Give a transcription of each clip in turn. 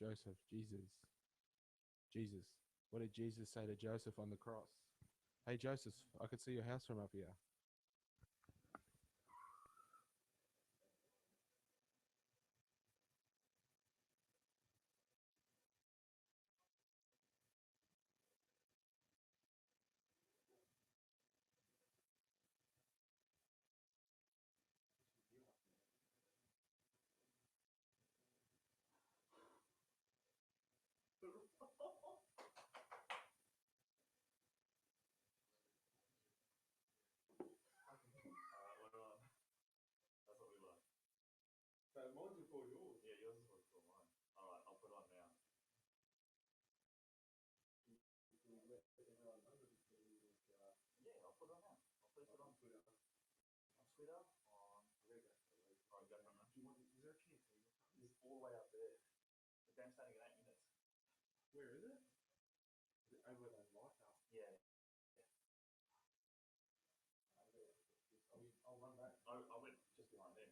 Joseph. Jesus. Jesus. What did Jesus say to Joseph on the cross? Hey, Joseph, I could see your house from up here. So mine's before yours. Yeah, yours is before mine. All right, I'll put on now. Yeah, I'll put it on now. I'll place it on Twitter. On Twitter, on on government. Do you want? Is there a chance? It's all the way up there. The game's starting at 8 minutes. Where is it? Is it over those lights up? Yeah. I'll run back. I went just behind them.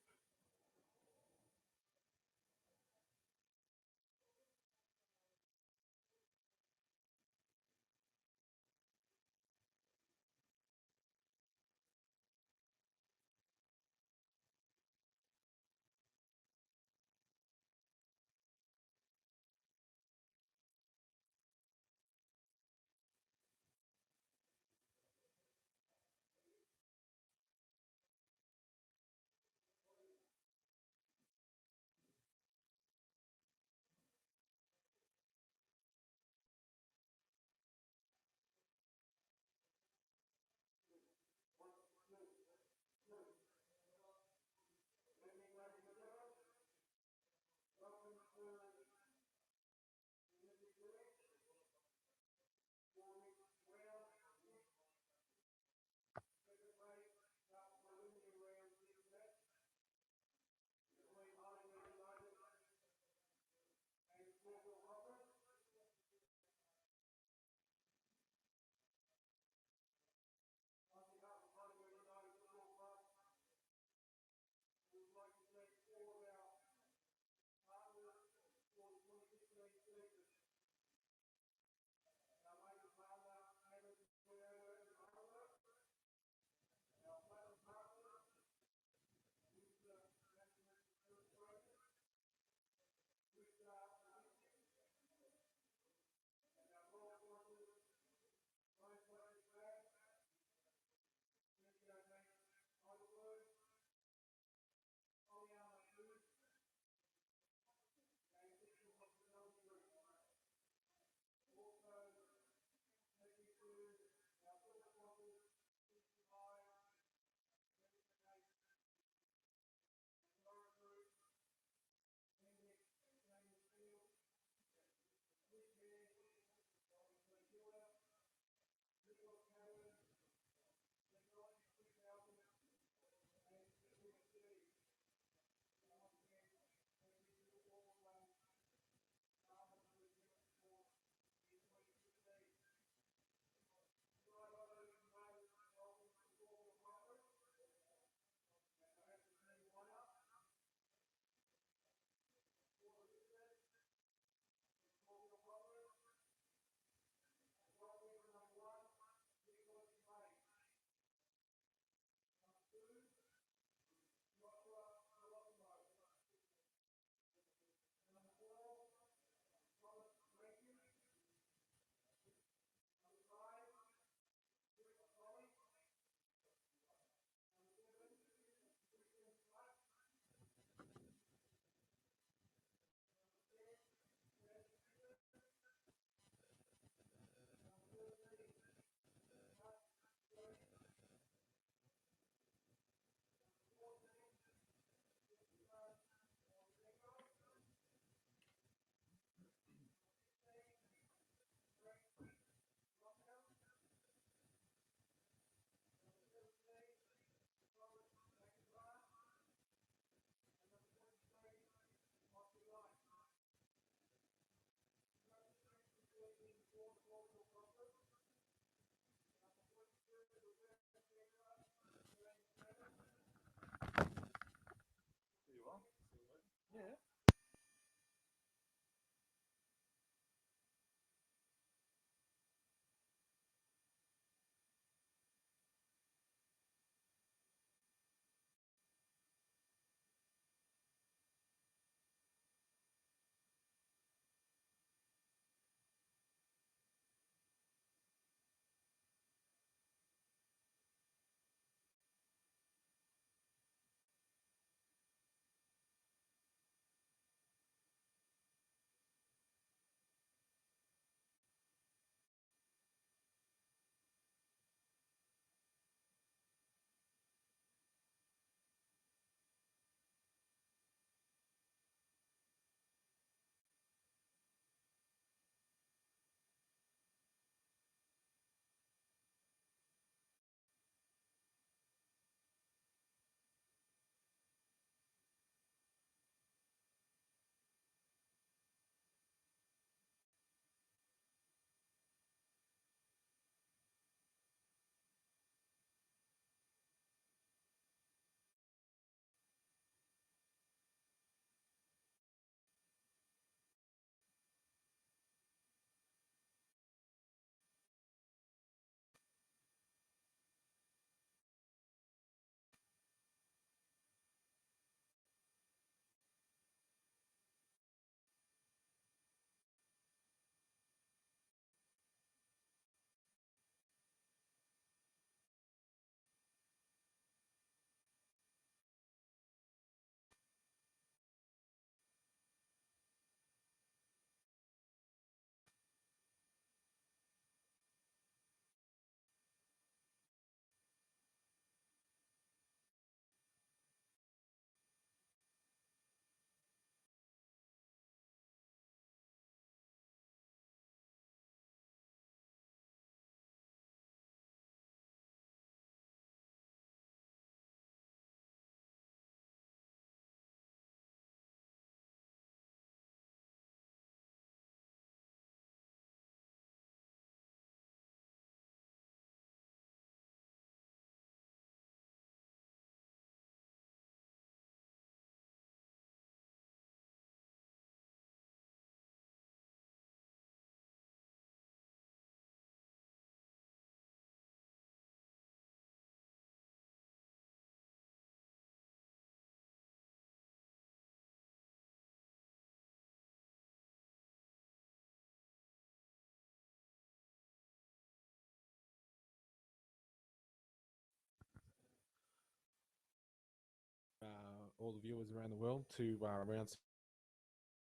all the viewers around the world to round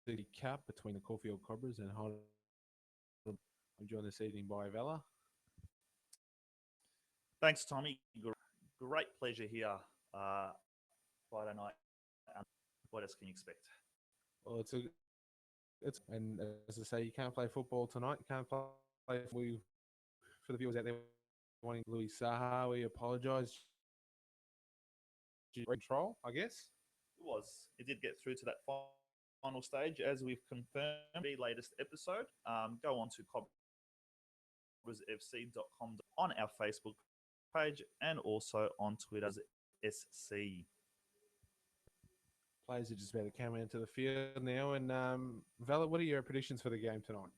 60 Cup between the Caulfield Cobras and Heidelberg. I'm joined this evening by Vella. Thanks, Tommy. Great pleasure here. Friday night. What else can you expect? Well, and as I say, you can't play football tonight. You can't play. For the viewers out there wanting Louis Saha, we apologise. Control, I guess. It was. It did get through to that final stage, as we've confirmed the latest episode. Go on to cobrasfc.com on our Facebook page and also on Twitter as SC. Players are just about to come into the field now. And Vella, what are your predictions for the game tonight?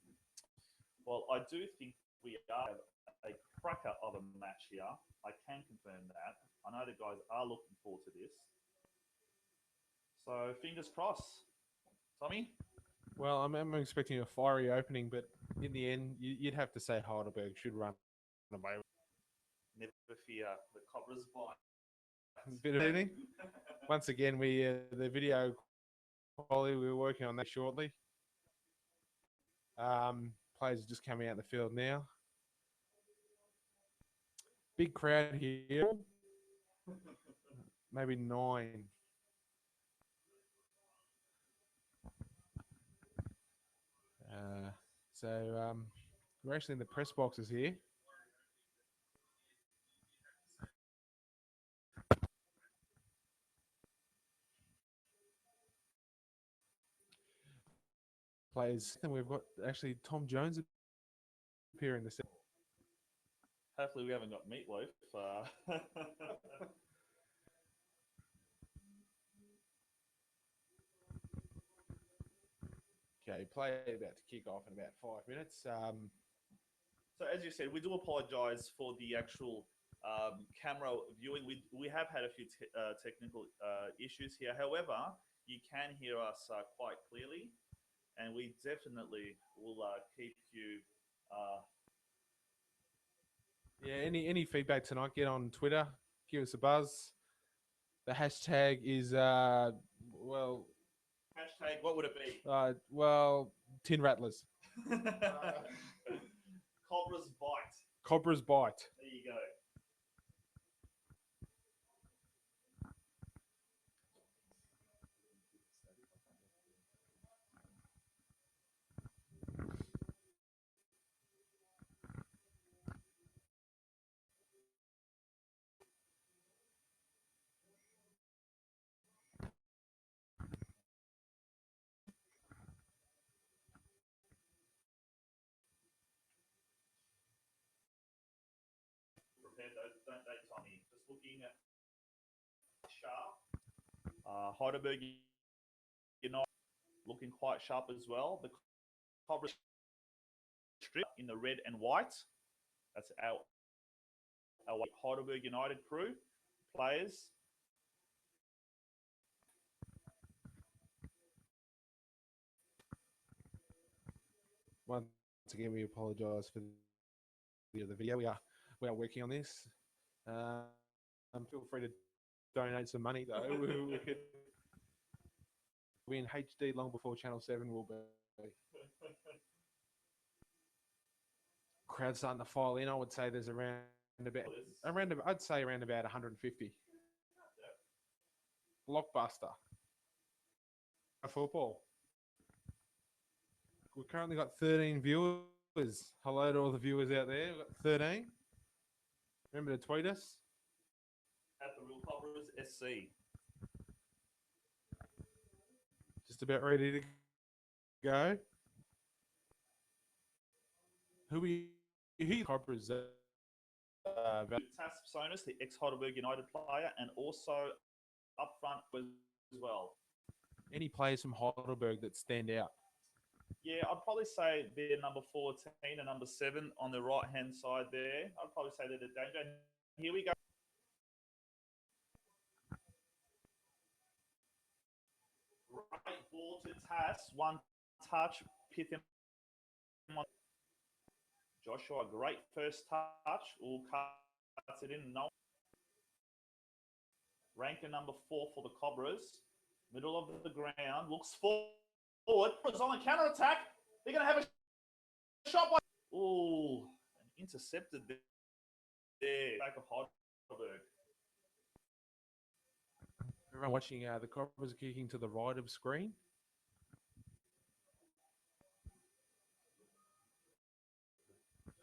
Well, I do think we are a cracker of a match here. I can confirm that. I know the guys are looking forward to this. So fingers crossed. Tommy? Well, I'm expecting a fiery opening, but in the end, you'd have to say Heidelberg should run away. Never fear, the Cobras bite. Bit of anything. Once again, the video quality, we're working on that shortly. Players are just coming out in the field now. Big crowd here. Maybe 9. So we're actually in the press boxes here. Players, and we've got actually Tom Jones appearing this. Hopefully, we haven't got meatloaf. Okay, play about to kick off in about 5 minutes. So, as you said, we do apologise for the actual camera viewing. We have had a few technical issues here. However, you can hear us quite clearly, and we definitely will keep you. Yeah, any feedback tonight, get on Twitter, give us a buzz. The hashtag is, well... Hashtag, what would it be? Well, Tin Rattlers. Cobras bite. Cobras bite. There you go. Prepared, don't they, Tommy? Just looking at sharp. Heidelberg United looking quite sharp as well. The Cobras strip in the red and white. That's our Heidelberg United crew players. Once again, we apologise for the video. We are working on this. Feel free to donate some money though. we could be in HD long before Channel 7 will be. Crowd starting to file in. I would say there's around I'd say around about 150. Blockbuster. Football. We've currently got 13 viewers. Hello to all the viewers out there. We've got 13. Remember to tweet us. At the Real Cobras SC. Just about ready to go. Who Cobras? Tas Sonus, the ex-Heidelberg United player, and also up front as well. Any players from Heidelberg that stand out? Yeah, I'd probably say they're number 14 and number 7 on the right-hand side there. I'd probably say they're the danger. Here we go. Great ball to Tas. One touch. Pith him. Joshua, great first touch. All cuts it in. No. Ranker number 4 for the Cobras. Middle of the ground, looks forward, was on the counter attack. They're going to have a shot by. Oh, intercepted there. Back of Heidelberg. Everyone watching, the Cobras are kicking to the right of screen.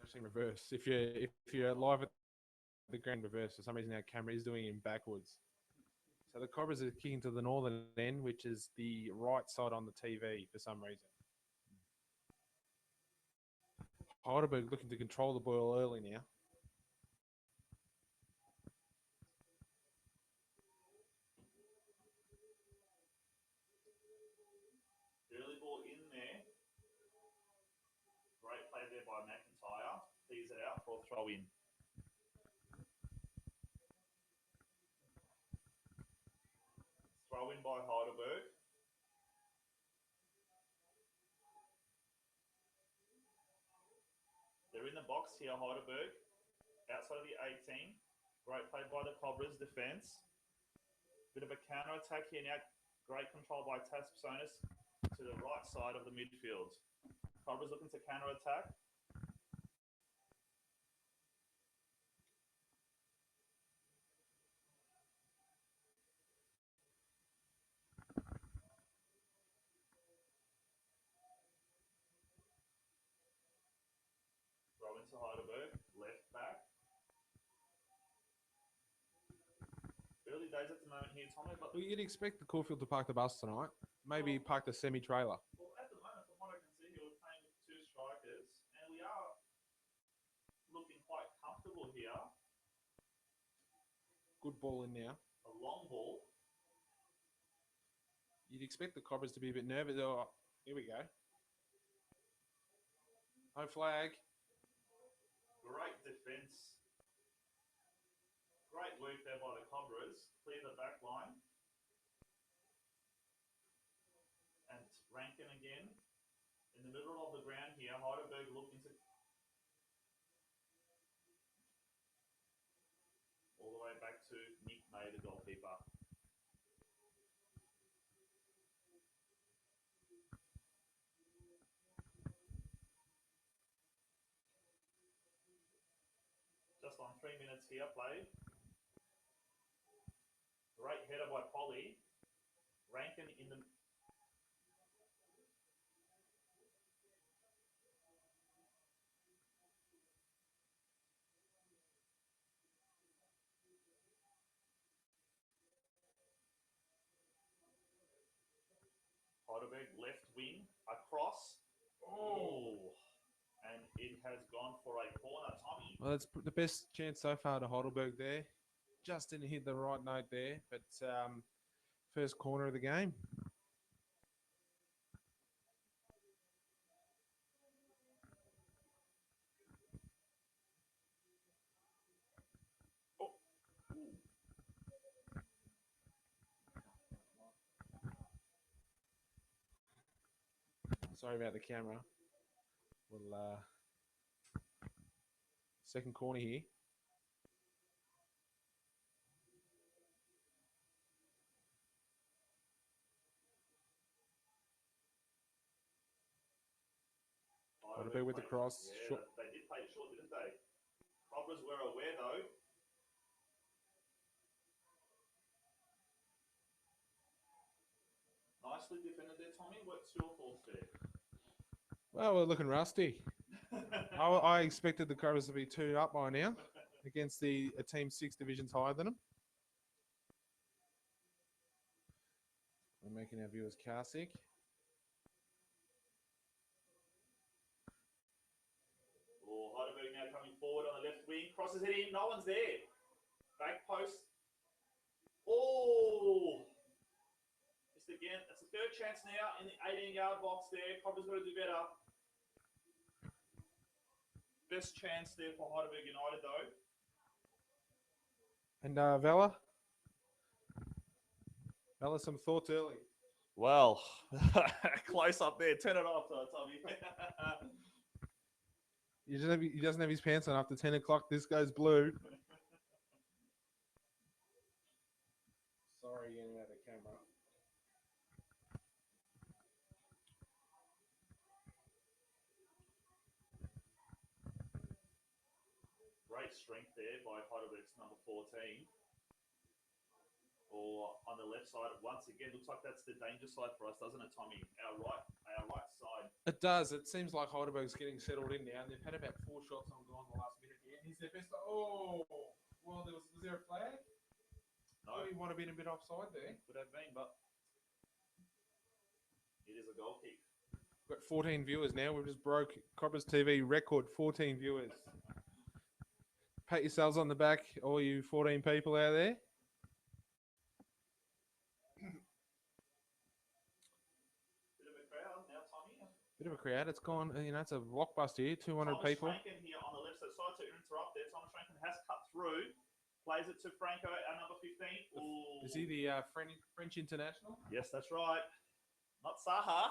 Actually, reverse. If you're live at the ground, reverse. For some reason, our camera is doing it backwards. So the Cobras are kicking to the northern end, which is the right side on the TV for some reason. Heidelberg looking to control the ball early now. Early ball in there. Great play there by McIntyre. Tees it out for a throw in. Throw in by Heidelberg. They're in the box here, Heidelberg. Outside of the 18. Great play by the Cobras defense. Bit of a counter attack here now. Great control by Tassonis to the right side of the midfield. Cobras looking to counter attack. Throw into Heidelberg, left back. Early days at the moment here, Tommy. But Well, you'd expect the Caulfield to park the bus tonight. Maybe park the semi-trailer. Well, at the moment, from what I can see here, we're playing with two strikers, and we are looking quite comfortable here. Good ball in now. A long ball. You'd expect the Cobras to be a bit nervous. Oh, here we go. No flag. Great defense. Great work there by the Cobras. Clear the back line. And Rankin again. In the middle of the ground here, Heidelberg looking to... All the way back to Nick May, the goalkeeper. Just on 3 minutes here played. Great header by Polly. Rankin in the... Heidelberg left wing, across. Oh, and it has gone for a corner, Tommy. Well, that's the best chance so far to Heidelberg there. Just didn't hit the right note there, but first corner of the game. Oh. Sorry about the camera. Well, second corner here. Heidelberg with the cross. Yeah, they did play it short, didn't they? Cobras were aware though. Nicely defended there, Tommy. What's your thoughts there? Well, we're looking rusty. I expected the Cobras to be 2 up by now against a team 6 divisions higher than them. We're making our viewers car sick. Oh, Heidelberg now coming forward on the left wing. Crosses it in. No one's there. Back post. Oh! Just again, that's the third chance now in the 18-yard box there. Cobras got to do better. Best chance there for Heidelberg United, though. And Vela, some thoughts early. Well, close up there. Turn it off, Tommy. He doesn't have his pants on after 10 o'clock. This goes blue. Sorry, getting out of the camera. strength there by Heidelberg's number 14. Or on the left side, once again, looks like that's the danger side for us, doesn't it, Tommy? Our right side. It does. It seems like Heidelberg's getting settled in now. They've had about 4 shots on goal in the last minute here. He's their best. Oh, well, was there a flag? No. He might have been a bit offside there. Could have been, but it is a goal kick. We've got 14 viewers now. We've just broke Cobras TV record, 14 viewers. Pat yourselves on the back, all you 14 people out there. Bit of a crowd. It's gone, it's a blockbuster here, 200 Thomas people. Franken here on the left side. Sorry to interrupt there. Thomas Franken has cut through. Plays it to Franco at number 15. Ooh. Is he the French international? Yes, that's right. Not Saha.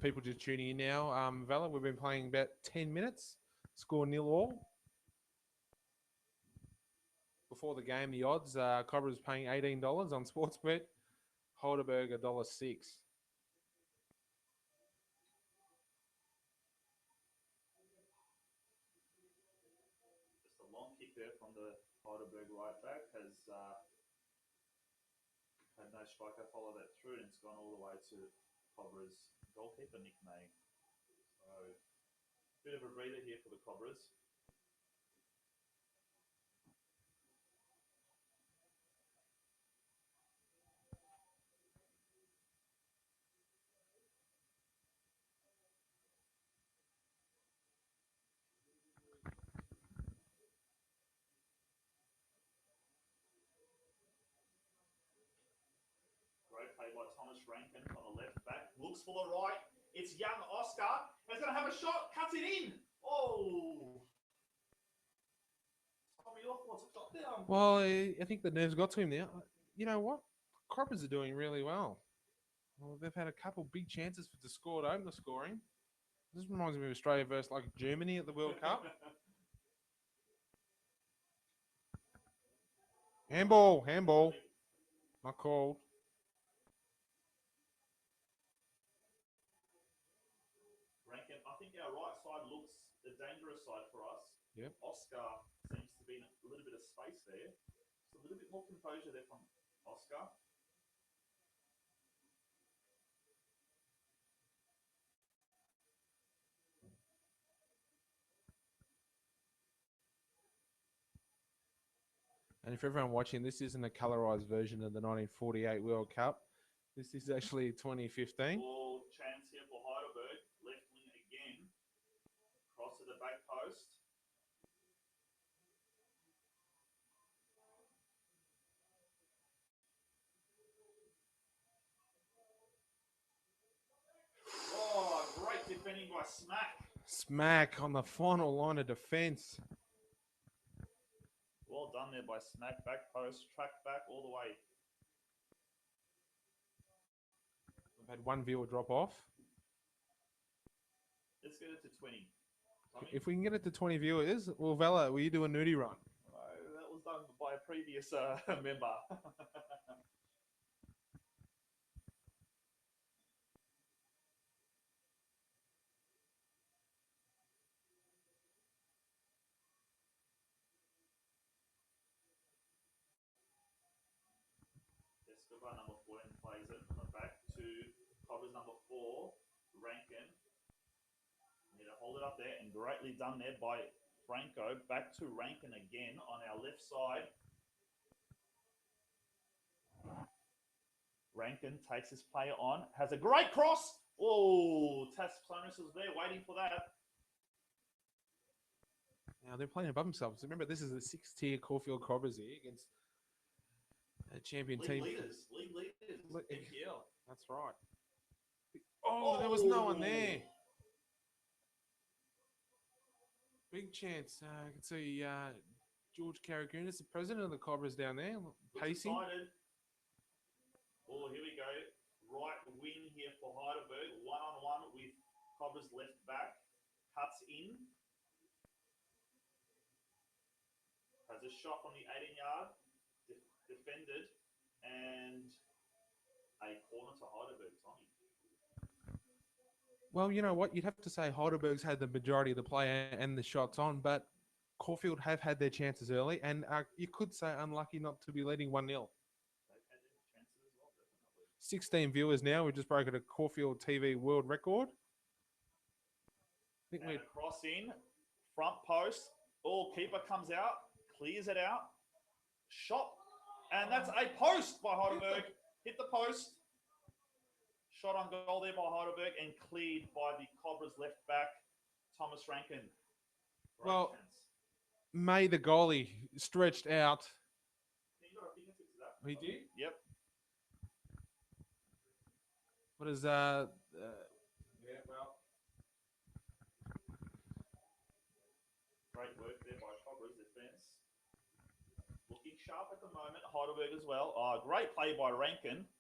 People just tuning in now. Vela, we've been playing about 10 minutes. Score 0-0. Before the game, the odds, Cobras paying $18 on Sportsbet. Heidelberg $1.06. Just a long kick there from the Heidelberg right back has had no striker follow that through, and it's gone all the way to Cobras goalkeeper Nick May. So bit of a breather here for the Cobras. Great play by Thomas Rankin on the left back. Looks for the right. It's young Oscar. He's going to have a shot. Cuts it in. Oh. Tommy off. What's a shot down? Well, I think the nerves got to him now. You know what? Cobras are doing really well. They've had a couple big chances to score to open the scoring. This reminds me of Australia versus like Germany at the World Cup. Handball. Not called. Rankin, I think our right side looks the dangerous side for us. Yep. Oscar seems to be in a little bit of space there. Just a little bit more composure there from Oscar. And if everyone watching, this isn't a colorized version of the 1948 World Cup. This is actually 2015. Ball chance here for Heidelberg. Left wing again. Cross to the back post. Oh, great defending by Smack. Smack on the final line of defense. Well done there by Smack. Back post, track back all the way. We've had one viewer drop off. Let's get it to 20. Tommy? If we can get it to 20 viewers, well, Vela, will you do a nudie run? That was done by a previous member. Escobar, number 14, plays it from the back to Cobras, number 4, Rankin. Need to hold it up there, and greatly done there by Franco. Back to Rankin again on our left side. Rankin takes his player on, has a great cross. Oh, Tasplanis was there waiting for that. Now they're playing above themselves. Remember, this is the 6th-tier Caulfield Cobras here against a champion team. League leaders, NPL. That's right. Oh, there was no one there. Big chance. I can see George Carragunas, the president of the Cobras, down there, pacing. Excited. Oh, here we go. Right wing here for Heidelberg. One-on-one with Cobras left back. Cuts in. Has a shot from the 18-yard. Defended. and a corner to Heidelberg, Tommy. Well, you know what? You'd have to say Heidelberg's had the majority of the play and the shots on, but Caulfield have had their chances early, and you could say unlucky not to be leading 1-0. They've had their chances as well, definitely. 16 viewers now. We've just broken a Caulfield TV world record. I think And we're a cross in, front post. Oh, keeper comes out, clears it out. Shot. And that's a post by Heidelberg. Hit the post. Shot on goal there by Heidelberg and cleared by the Cobras left back, Thomas Rankin. Great Well, chance. May the goalie stretched out. You got a fingertip to that? He did? Yep. What is yeah, well. Great work there by Cobras defence. Looking sharp at the moment. Heidelberg as well. Oh, great play by Rankin.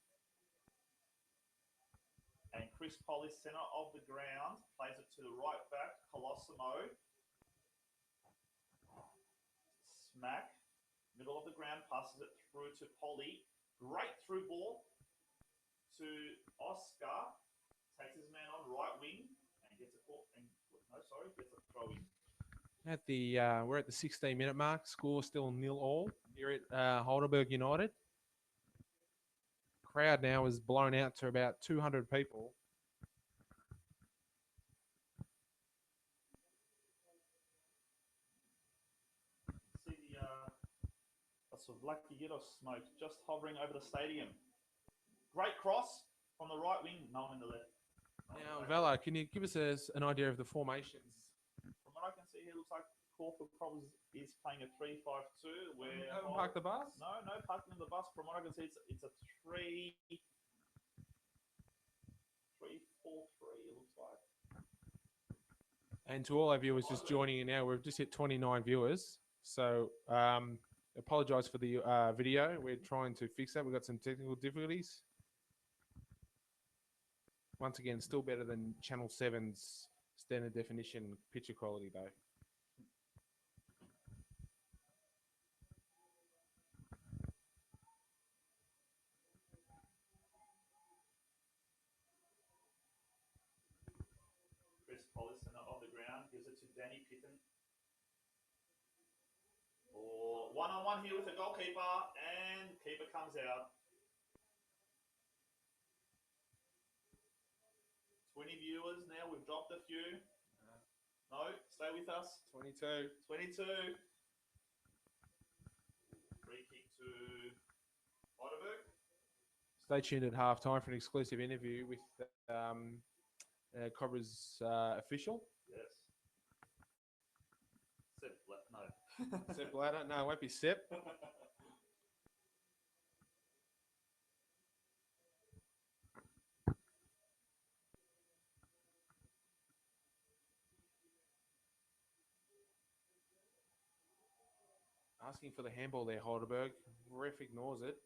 And Chris Polly, centre of the ground, plays it to the right back, Colosimo. Smack, middle of the ground, passes it through to Polly. Great through ball to Oscar. Takes his man on right wing and gets a throw in. At the we're at the 16-minute mark. Score still 0-0 here at Heidelberg United. Crowd now is blown out to about 200 people. See the sort of black yellow smoke just hovering over the stadium. Great cross from the right wing, no one in the left. Now, Vela, can you give us an idea of the formations? From what I can see here, looks like Caulfield Cobras is playing a 3-5-2. Where Haven't parked the bus? No parking in the bus. From what I can see, it's a 3-4-3. It looks like. And to all our viewers just joining in now, we've just hit 29 viewers. So apologise for the video. We're trying to fix that. We've got some technical difficulties. Once again, still better than Channel 7's standard definition picture quality, though. Chris Pollison on the ground gives it to Danny Pitten. Or one-on-one here with the goalkeeper, and keeper comes out. 20 viewers now. We've dropped a few. No, stay with us. 22. 22. Free kick to Heidelberg. Stay tuned at halftime for an exclusive interview with Cobras official. Yes. No. Sepp Blatter. No, it won't be Sepp. Asking for the handball there, Heidelberg. Ref ignores it.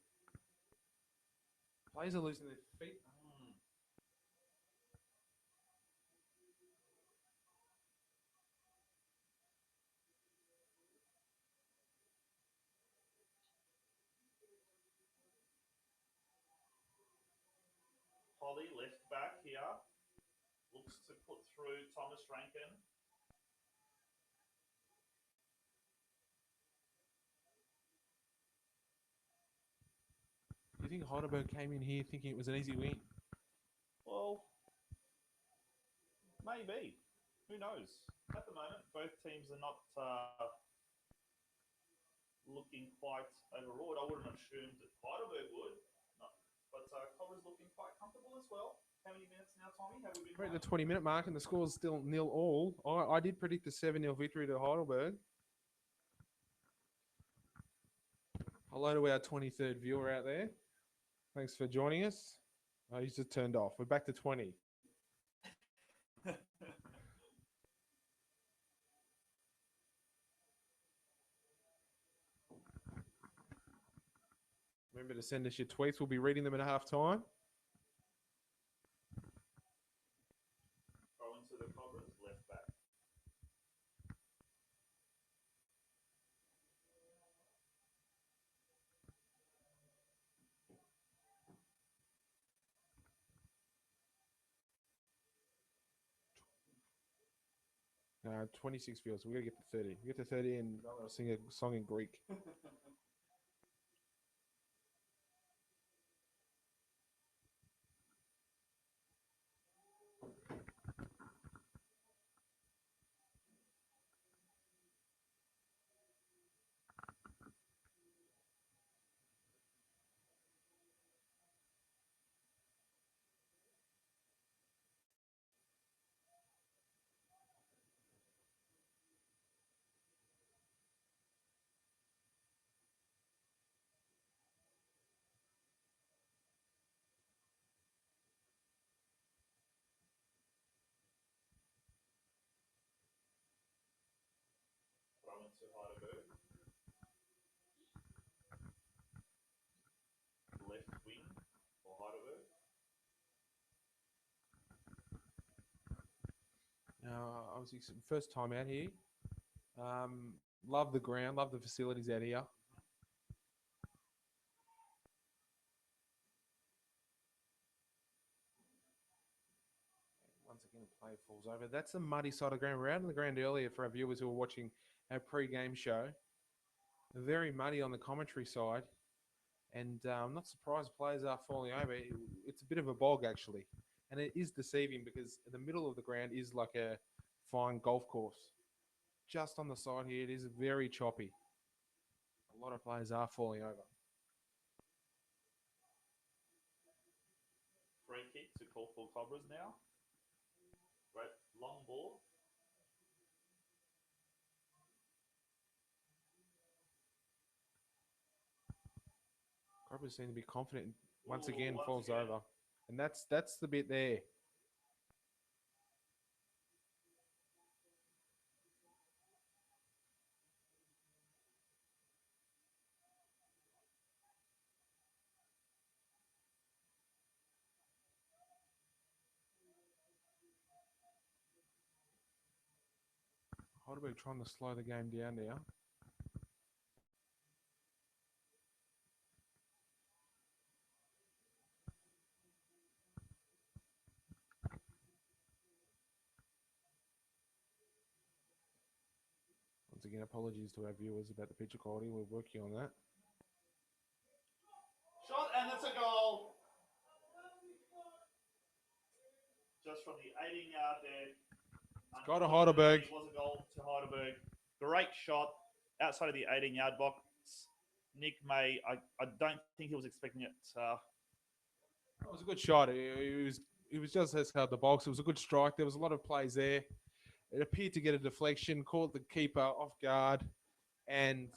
Players are losing their feet. Holly left back here. Looks to put through Thomas Rankin. Do you think Heidelberg came in here thinking it was an easy win? Well, maybe. Who knows? At the moment, both teams are not looking quite overawed. I wouldn't have assumed that Heidelberg would. No. But Cobras looking quite comfortable as well. How many minutes now, Tommy? Have we been We're at the 20-minute mark and the score's still 0-0. I did predict a 7-0 victory to Heidelberg. Hello to our 23rd viewer out there. Thanks for joining us. He's just turned off. We're back to 20. Remember to send us your tweets. We'll be reading them at halftime. Throw into the Cobras left back. 26 viewers. We gotta get to 30. We get to 30 and I'll sing a song in Greek. Throw into Heidelberg. Left wing for Heidelberg. Obviously, first time out here. Love the ground, love the facilities out here. Once again, the play falls over. That's the muddy side of the ground. We were out on the ground earlier for our viewers who were watching our pre-game show. Very muddy on the commentary side. And I'm not surprised players are falling over. It's a bit of a bog, actually. And it is deceiving because the middle of the ground is like a fine golf course. Just on the side here, it is very choppy. A lot of players are falling over. Free kick to call for Cobras now. Great long ball. Cobras seem to be confident. Once Ooh, again, once falls again. over. And that's the bit there. Heidelberg trying to slow the game down now. Once again, apologies to our viewers about the picture quality. We're working on that. Shot, and that's a goal. Just from the 18-yard there. It's got to Heidelberg. It was a goal to Heidelberg. Great shot outside of the 18-yard box. Nick May, I don't think he was expecting it. It was a good shot. It was just outside the box. It was a good strike. There was a lot of plays there. It appeared to get a deflection, caught the keeper off guard, and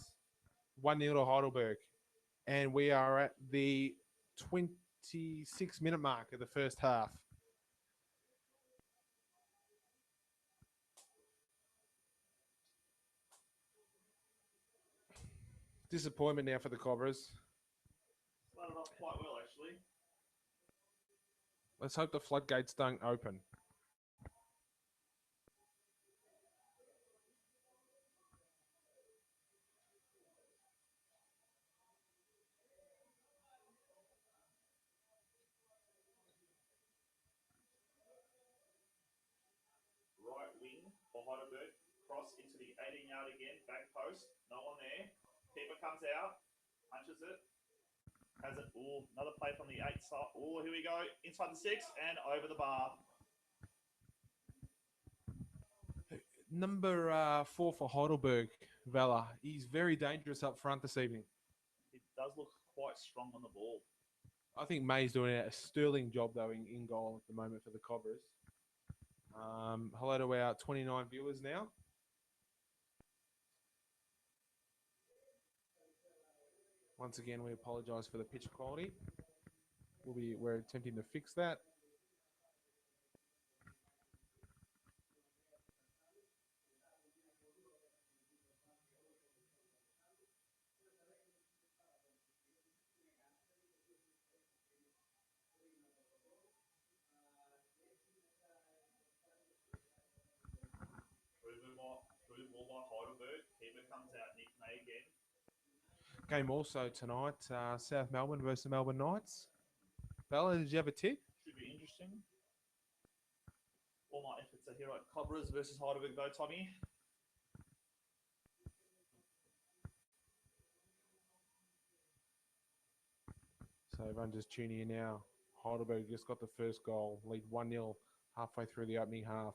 1-0 to Heidelberg. And we are at the 26-minute mark of the first half. Disappointment now for the Cobras. Started off quite well, actually. Let's hope the floodgates don't open. Right wing for Heidelberg. Cross into the 18-yard again. Back post. No one there. Keeper comes out. Punches it. Has it. Ooh, another play from the 8 side. Ooh, here we go. Inside the 6 and over the bar. Number 4 for Heidelberg, Vela. He's very dangerous up front this evening. It does look quite strong on the ball. I think May's doing a sterling job, though, in goal at the moment for the Cobras. Hello to our 29 viewers now. Once again, we apologise for the picture quality. We're attempting to fix that. Heidelberg. Keeper comes out. Nick May again. Game also tonight, South Melbourne versus Melbourne Knights. Bella, did you have a tip? Should be interesting. All my efforts So here at Cobras versus Heidelberg though, Tommy. So everyone just tuning in now. Heidelberg just got the first goal, lead 1-0 halfway through the opening half.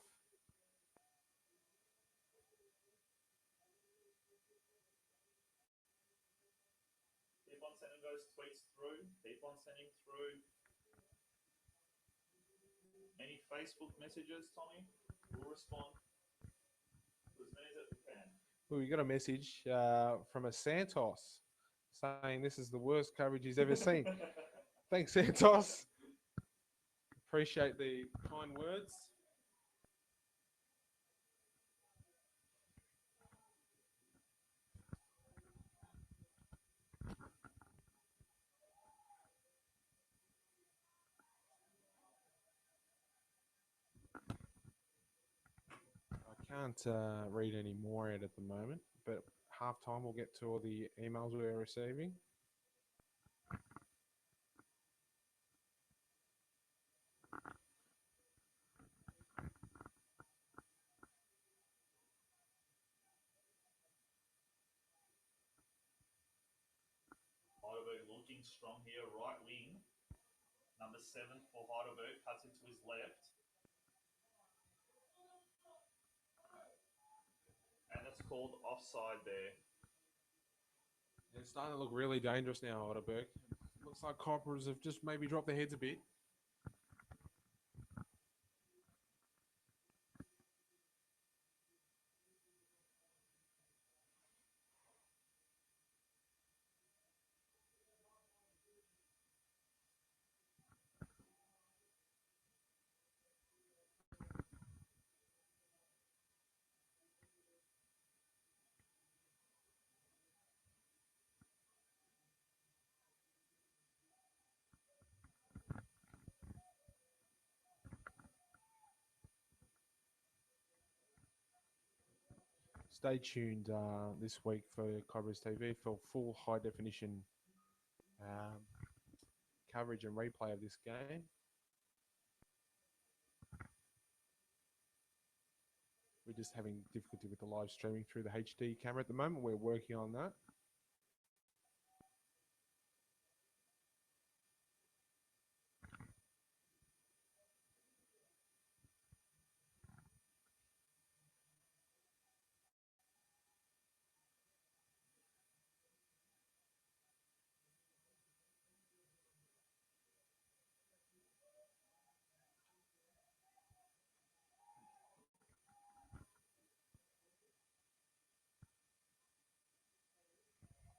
Keep on sending those tweets through. Keep on sending through any Facebook messages, Tommy. We'll respond to as many as we can. Well, we got a message from a Santos saying this is the worst coverage he's ever seen. Thanks, Santos. Appreciate the kind words. I can't read any more out at the moment, but halftime we'll get to all the emails we're receiving. Heidelberg looking strong here, right wing. Number 7 for Heidelberg cuts into his left. And that's called offside there. It's starting to look really dangerous now, Heidelberg. Looks like Cobras have just maybe dropped their heads a bit. Stay tuned this week for Cobras TV for full high definition coverage and replay of this game. We're just having difficulty with the live streaming through the HD camera at the moment. We're working on that.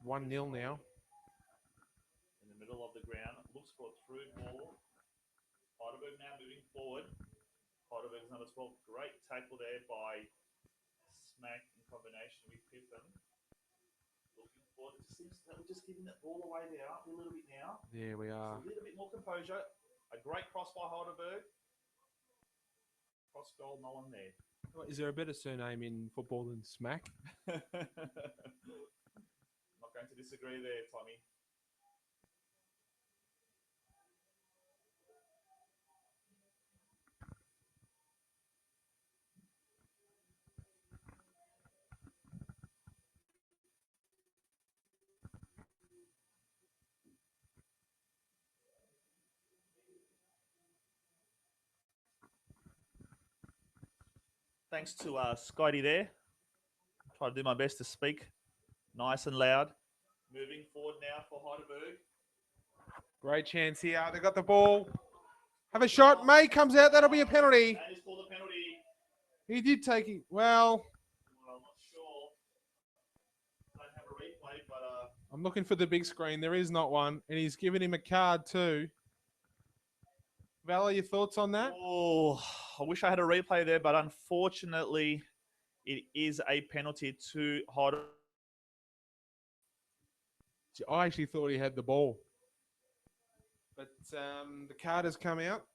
One 0 now. In the middle of the ground, looks for a through ball. Heidelberg now moving forward. Heidelberg's number 12, great tackle there by Smack in combination with Pippen. Looking forward, it seems that we're just giving that ball away there, aren't we, a little bit now? Yeah, we are. Just a little bit more composure. A great cross by Heidelberg. Cross goal, no one there. Is there a better surname in football than Smack? Not going to disagree there, Tommy. Thanks to Scotty there. Try to do my best to speak nice and loud. Moving forward now for Heidelberg. Great chance here. They got the ball. Have a shot. May comes out. That'll be a penalty. And he's called a penalty. He did take it. Well, I'm not sure. Don't have a replay, but I'm looking for the big screen. There is not one. And he's given him a card too. Vala, your thoughts on that? oh, I wish I had a replay there, but unfortunately, it is a penalty to Heidelberg. I actually thought he had the ball. But the card has come out.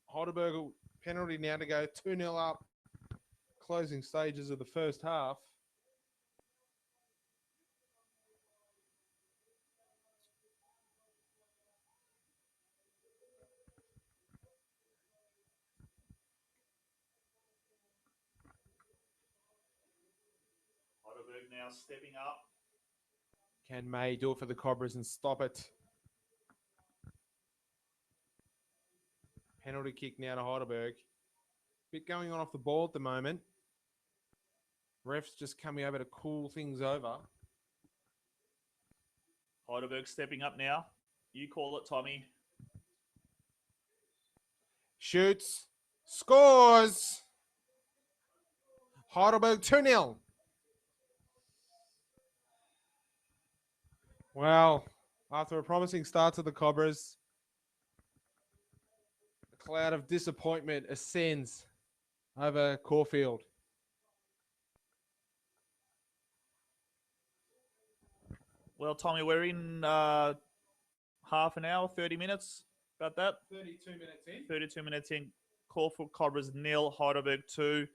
Heidelberg penalty now to go 2-0 up. Closing stages of the first half. now stepping up. Can May do it for the Cobras and stop it? Penalty kick now to Heidelberg. Bit going on off the ball at the moment. Ref's just coming over to cool things over. Heidelberg stepping up now. You call it, Tommy. Shoots. Scores. Heidelberg 2-0. Well, after a promising start to the Cobras, a cloud of disappointment ascends over Caulfield. Well, Tommy, we're in half an hour, 30 minutes, about that. 32 minutes in. 32 minutes in. Caulfield Cobras 0, Heidelberg 2.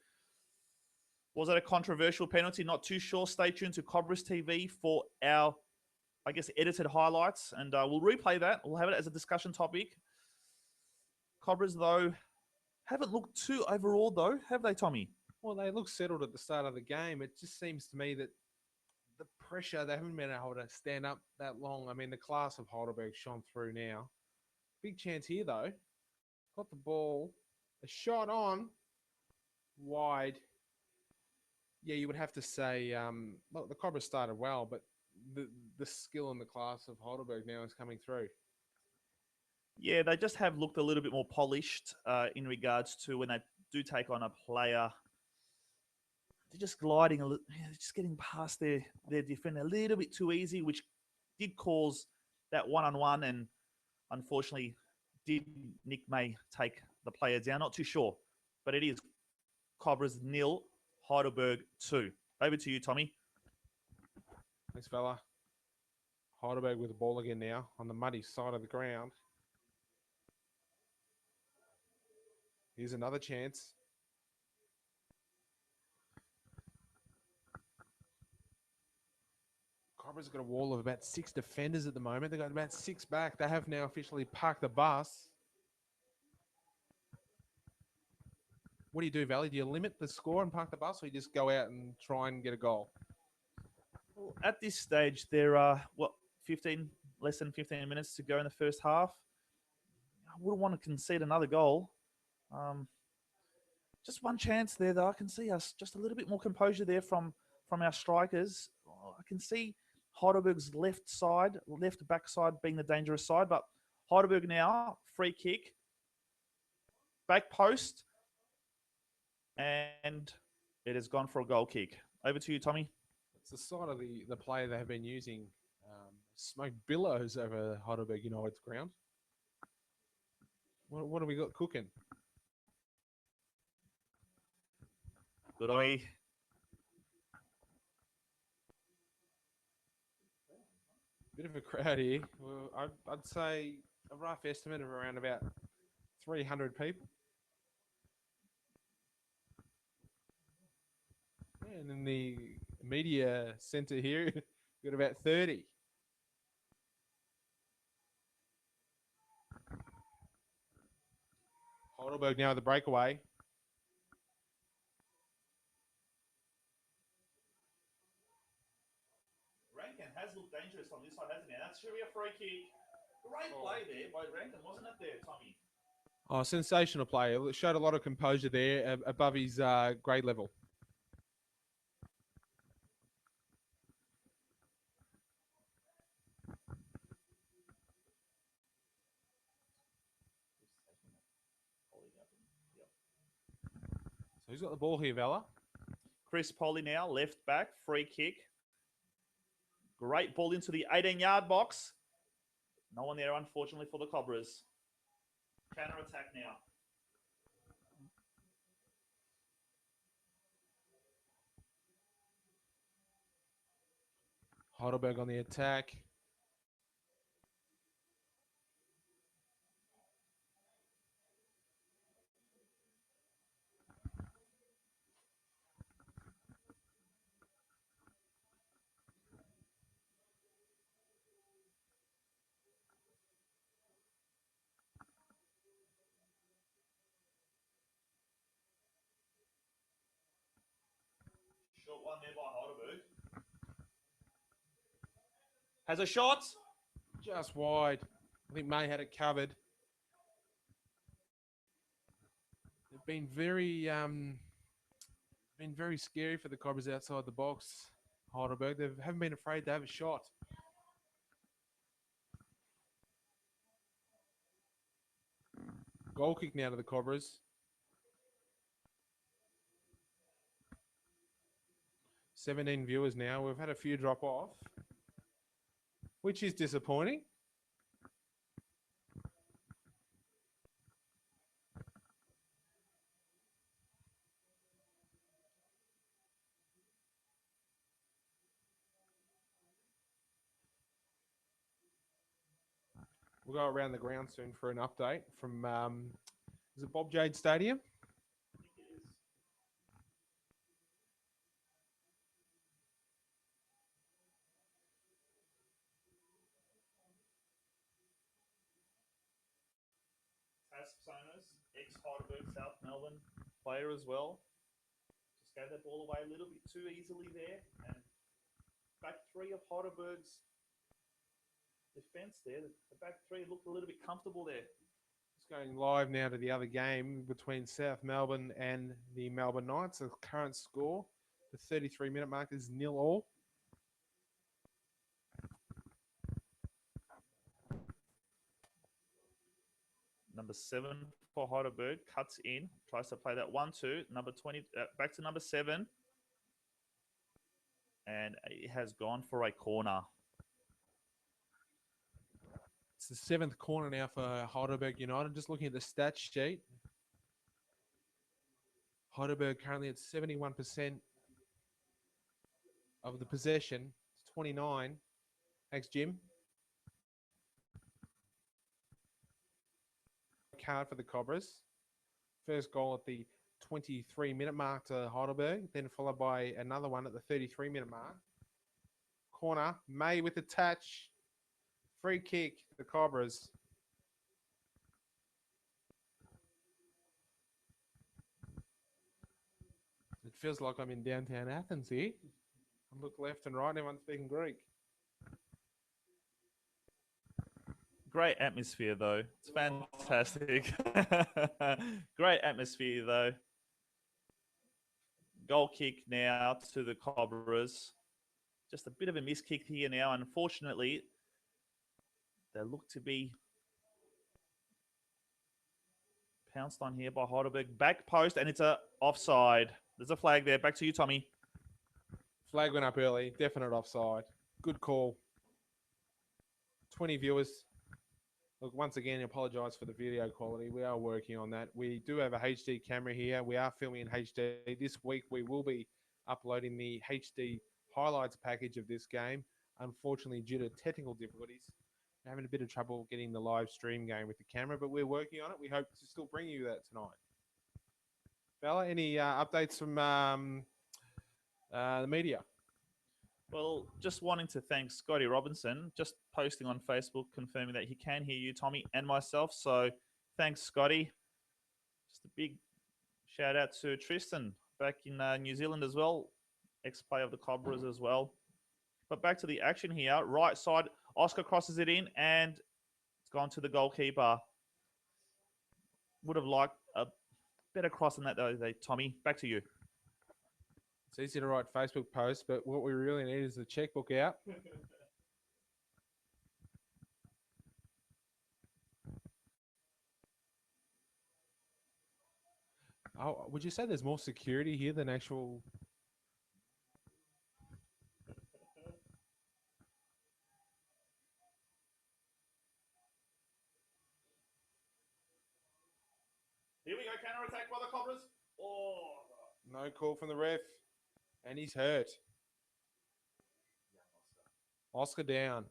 Was that a controversial penalty? Not too sure. Stay tuned to Cobras TV for our, I guess, edited highlights, and we'll replay that. We'll have it as a discussion topic. Cobras, though, haven't looked too overall, though, have they, Tommy? Well, they look settled at the start of the game. It just seems to me that the pressure, they haven't been able to stand up that long. I mean, the class of Heidelberg shone through now. Big chance here, though. Got the ball. A shot on. Wide. Yeah, you would have to say, look, the Cobras started well, but the skill and the class of Heidelberg now is coming through. Yeah, they just have looked a little bit more polished in regards to when they do take on a player. They're just gliding a little, just getting past their defender a little bit too easy, which did cause that one-on-one, and unfortunately did Nick May take the player down. Not too sure, but it is Cobras 0, Heidelberg 2. Over to you, Tommy. Thanks, fella. Heidelberg with the ball again now on the muddy side of the ground. Here's another chance. Cobras have got a wall of about 6 defenders at the moment. They've got about 6 back. They have now officially parked the bus. What do you do, Valley? Do you limit the score and park the bus, or you just go out and try and get a goal? Well, at this stage, there are, less than 15 minutes to go in the first half. I wouldn't want to concede another goal. Just one chance there, though. I can see us just a little bit more composure there from our strikers. I can see Heidelberg's left back side being the dangerous side, but Heidelberg now, free kick, back post, and it has gone for a goal kick. Over to you, Tommy. It's the side of the player they have been using. Smoke billows over Heidelberg United's ground. What have we got cooking? Good eye. Bit of a crowd here. Well, I'd say a rough estimate of around about 300 people. Yeah, and in the media centre here, we've got about 30. Heidelberg now with the breakaway. Rankin has looked dangerous on this side, hasn't he? That's should be a free kick. Great play there by Rankin, wasn't it there, Tommy? Oh, sensational play. It showed a lot of composure there above his grade level. So who's got the ball here, Vella? Chris Polly now, left back, free kick. Great ball into the 18-yard box. No one there, unfortunately, for the Cobras. Counter-attack now. Heidelberg on the attack. Short one there by Heidelberg. Has a shot. Just wide. I think May had it covered. They've been very scary for the Cobras outside the box. Heidelberg, they haven't been afraid to have a shot. Goal kick now to the Cobras. 17 viewers now. We've had a few drop off, which is disappointing. We'll go around the ground soon for an update from, is it Bob Jade Stadium? I think it is. Tas Sonos, ex-Heidelberg, South Melbourne player as well. Just gave that ball away a little bit too easily there. And back three of Heidelberg's defence there. The back three looked a little bit comfortable there. It's going live now to the other game between South Melbourne and the Melbourne Knights. The current score, the 33-minute mark, is 0-0. Number 7 for Heidelberg cuts in, tries to play that 1-2. Number 20, back to number 7. And it has gone for a corner. It's the 7th corner now for Heidelberg United. Just looking at the stats sheet. Heidelberg currently at 71% of the possession. It's 29. Thanks, Jim. Card for the Cobras. First goal at the 23-minute mark to Heidelberg, then followed by another one at the 33-minute mark. Corner, May with the touch. Free kick, the Cobras. It feels like I'm in downtown Athens here. I look left and right, and everyone's speaking Greek. Great atmosphere, though. It's fantastic. Great atmosphere, though. Goal kick now to the Cobras. Just a bit of a miss kick here now. Unfortunately, they look to be pounced on here by Heidelberg. Back post, and it's a offside. There's a flag there. Back to you, Tommy. Flag went up early. Definite offside. Good call. 20 viewers. Look, once again, I apologise for the video quality. We are working on that. We do have a HD camera here. We are filming in HD. This week, we will be uploading the HD highlights package of this game. Unfortunately, due to technical difficulties, we're having a bit of trouble getting the live stream going with the camera, but we're working on it. We hope to still bring you that tonight. Bella, any updates from the media? Well, just wanting to thank Scotty Robinson, just posting on Facebook confirming that he can hear you, Tommy, and myself. So thanks, Scotty. Just a big shout out to Tristan back in New Zealand as well, ex-player of the Cobras as well. But back to the action here. Right side, Oscar crosses it in, and it's gone to the goalkeeper. Would have liked a better cross than that, though, Tommy. Back to you. It's easy to write Facebook posts, but what we really need is the checkbook out. Oh, would you say there's more security here than actual? Here we go, counter attack by the Cobras. Oh, no call from the ref, and he's hurt. Oscar down.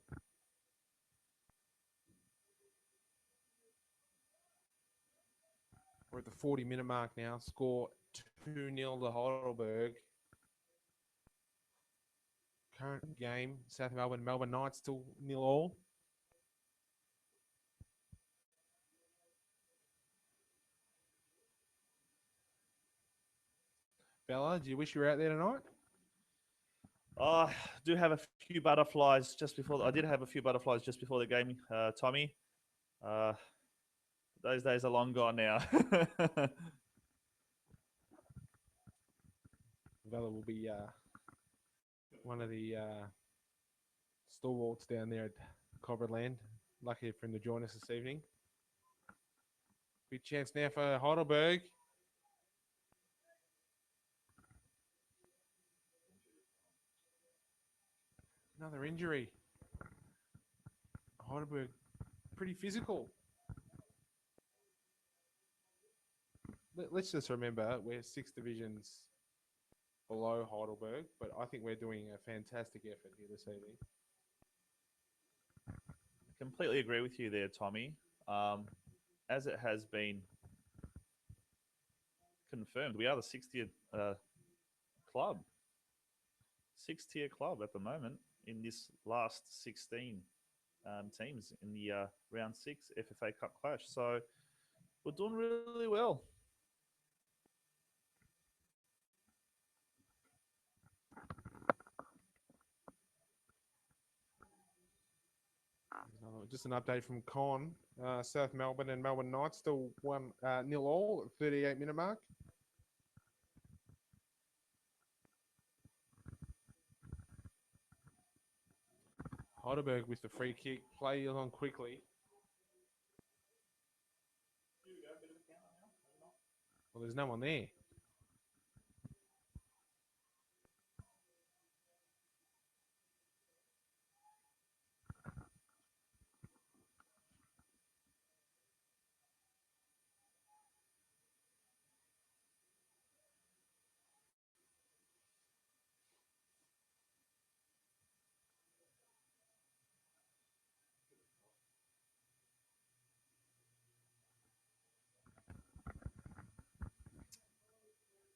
We're at the 40-minute mark now. Score 2-0 to Heidelberg. Current game, South Melbourne, Melbourne Knights still 0-0. Bella, do you wish you were out there tonight? I do have a few butterflies just before. I did have a few butterflies just before the game, Tommy. Uh, those days are long gone now. Vela will be one of the stalwarts down there at Cobra Land. Lucky for him to join us this evening. Big chance now for Heidelberg. Another injury. Heidelberg, pretty physical. Let's just remember we're 6 divisions below Heidelberg, but I think we're doing a fantastic effort here this evening. Completely agree with you there, Tommy. As it has been confirmed, we are the 60th club, 6-tier club at the moment in this last 16 teams in the round 6 FFA Cup clash. So we're doing really well. Just an update from Con. South Melbourne and Melbourne Knights still 1-0 all at 38-minute mark. Heidelberg with the free kick. Play on quickly. Well, there's no one there.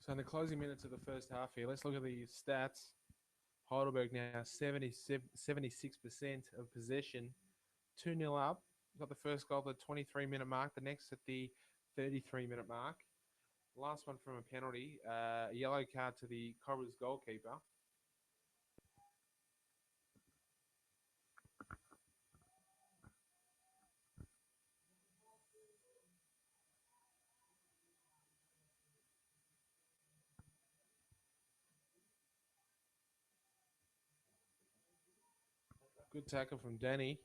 So in the closing minutes of the first half here, let's look at the stats. Heidelberg now 76% of possession, 2-0 up. Got the first goal at the 23-minute mark, the next at the 33-minute mark. Last one from a penalty, a yellow card to the Cobras goalkeeper. Good tackle from Danny.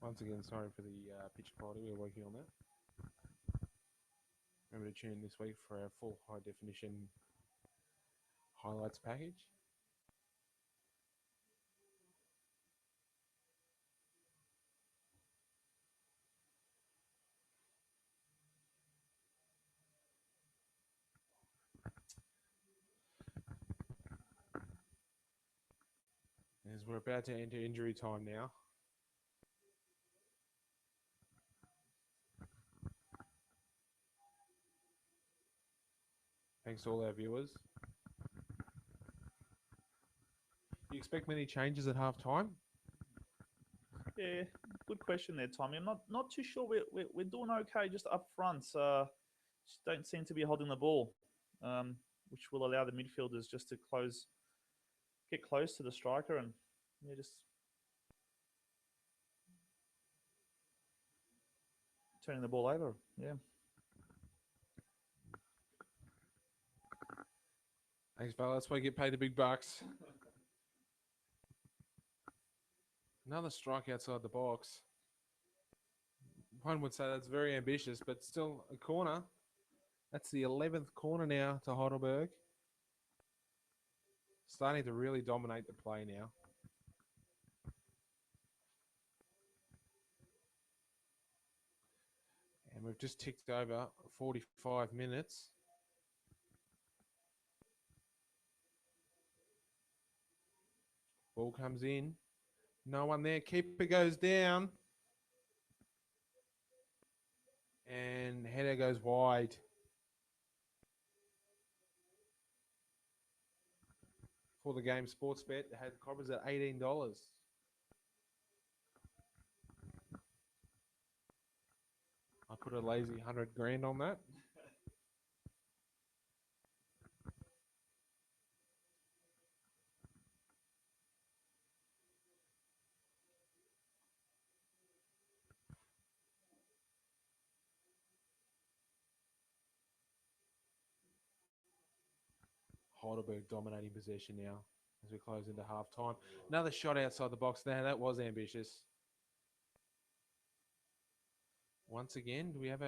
Once again, sorry for the pitch quality. We're working on that. Remember to tune in this week for our full high definition highlights package. As we're about to enter injury time now. Thanks to all our viewers. Do you expect many changes at half time? Yeah, good question there, Tommy. I'm not too sure. We're doing okay just up front. Just don't seem to be holding the ball, which will allow the midfielders just to get close to the striker, and just turning the ball over. Yeah. Thanks, fella. That's why you get paid the big bucks. Another strike outside the box. One would say that's very ambitious, but still a corner. That's the 11th corner now to Heidelberg. Starting to really dominate the play now. And we've just ticked over 45 minutes. Ball comes in. No one there. Keeper goes down. And header goes wide. For the game sports bet, it had Cobras at $18. I put a lazy 100 grand on that. Heidelberg dominating possession now as we close into half time. Another shot outside the box there. That was ambitious. Once again, do we have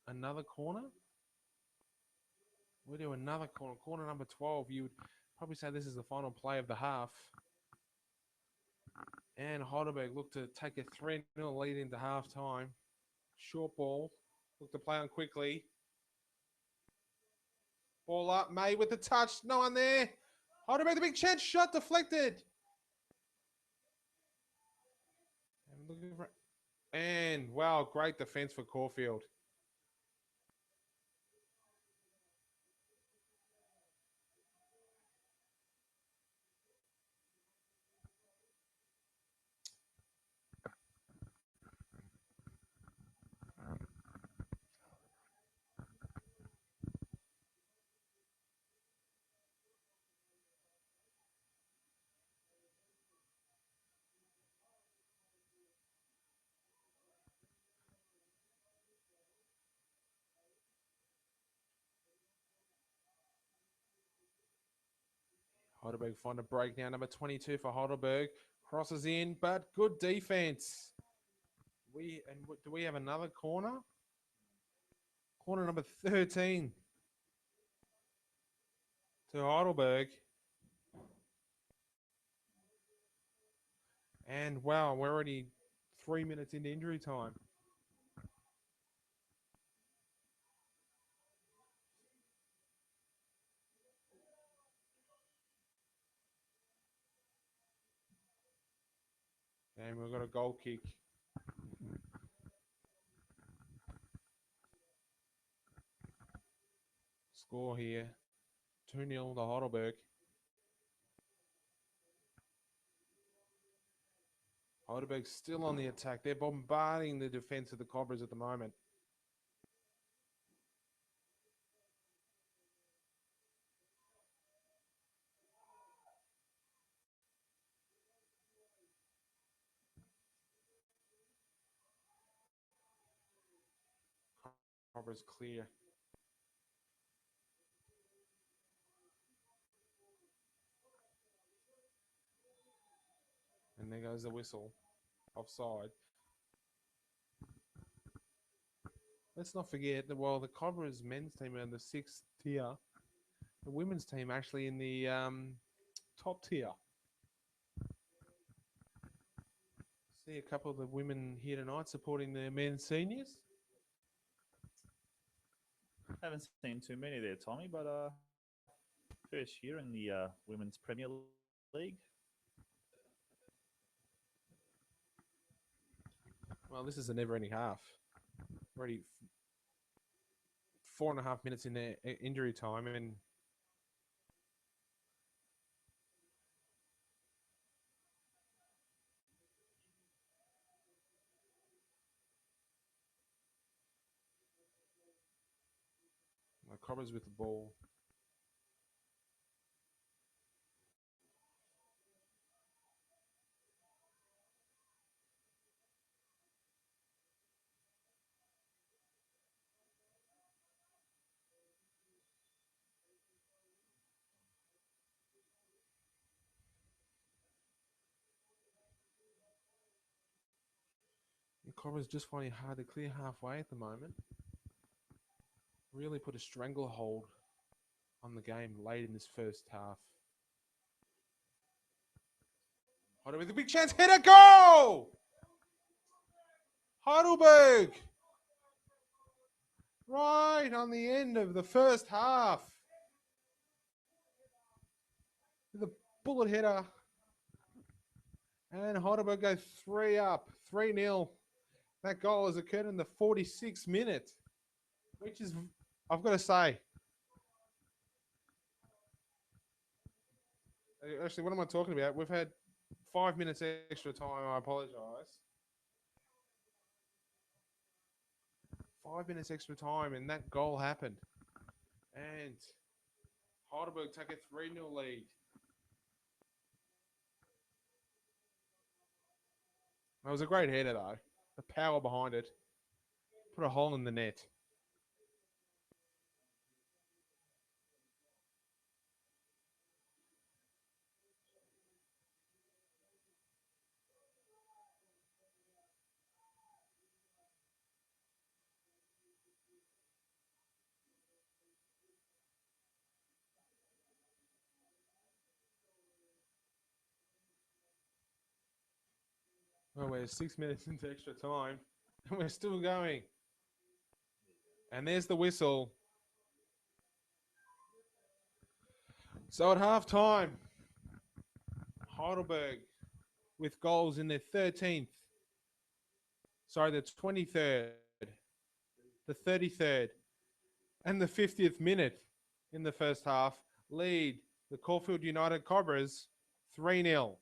another corner? We do another corner. Corner number 12. You would probably say this is the final play of the half. And Heidelberg look to take a 3-0 lead into half time. Short ball. Look to play on quickly. Ball up. May with the touch. No one there. Heidelberg, the big chance. Shot deflected. And wow, great defense for Caulfield. Heidelberg find a break now. Number 22 for Heidelberg. Crosses in, but good defense. Do we have another corner? Corner number 13 to Heidelberg. And wow, we're already 3 minutes into injury time. And we've got a goal kick. Score here. 2-0 to Heidelberg. Heidelberg's still on the attack. They're bombarding the defense of the Cobras at the moment. Cobras clear. And there goes the whistle. Offside. Let's not forget that while the Cobras men's team are in the 6th tier, the women's team actually in the top tier. See a couple of the women here tonight supporting the men's seniors. Haven't seen too many there, Tommy, but first year in the Women's Premier League. Well, this is a never-ending half. Already 4.5 minutes in their injury time, and the Cobras with the ball. Cobras just finding it hard to clear halfway at the moment. Really put a stranglehold on the game late in this first half. Heidelberg with a big chance. Hit a goal! Heidelberg! Right on the end of the first half. With a bullet header. And Heidelberg go 3 up, 3-0. That goal has occurred in the 46th minute, which is, I've got to say, Actually, what am I talking about? We've had 5 minutes extra time. I apologise. 5 minutes extra time, and that goal happened. And Heidelberg take a 3-0 lead. That was a great header, though. The power behind it put a hole in the net. Well, we're 6 minutes into extra time, and we're still going. And there's the whistle. So at half time, Heidelberg with goals in their 13th, sorry, the 23rd, the 33rd, and the 50th minute in the first half lead the Caulfield United Cobras 3-0.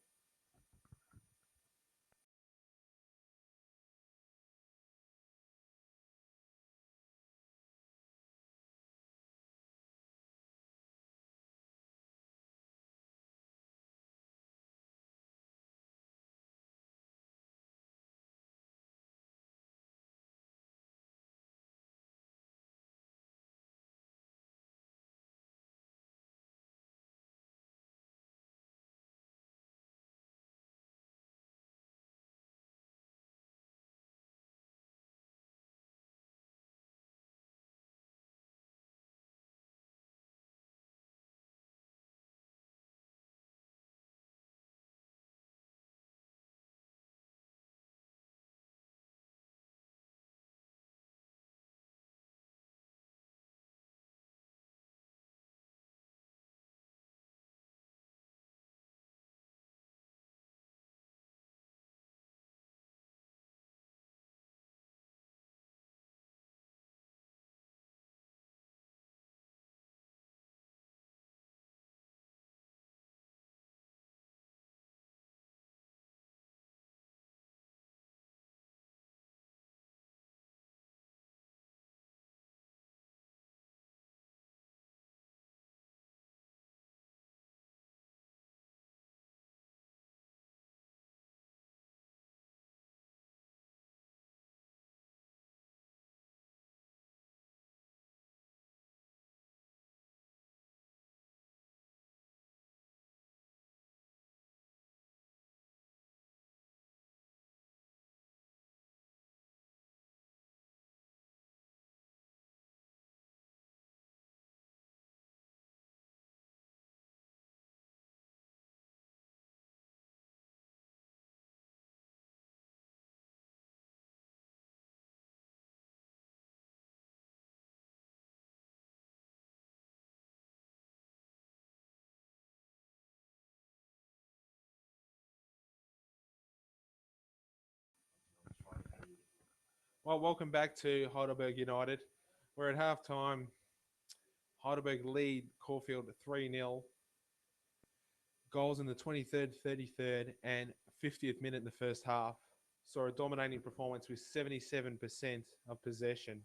Well, welcome back to Heidelberg United. We're at half time. Heidelberg lead Caulfield 3-0. Goals in the 23rd, 33rd, and 50th minute in the first half. Saw a dominating performance with 77% of possession.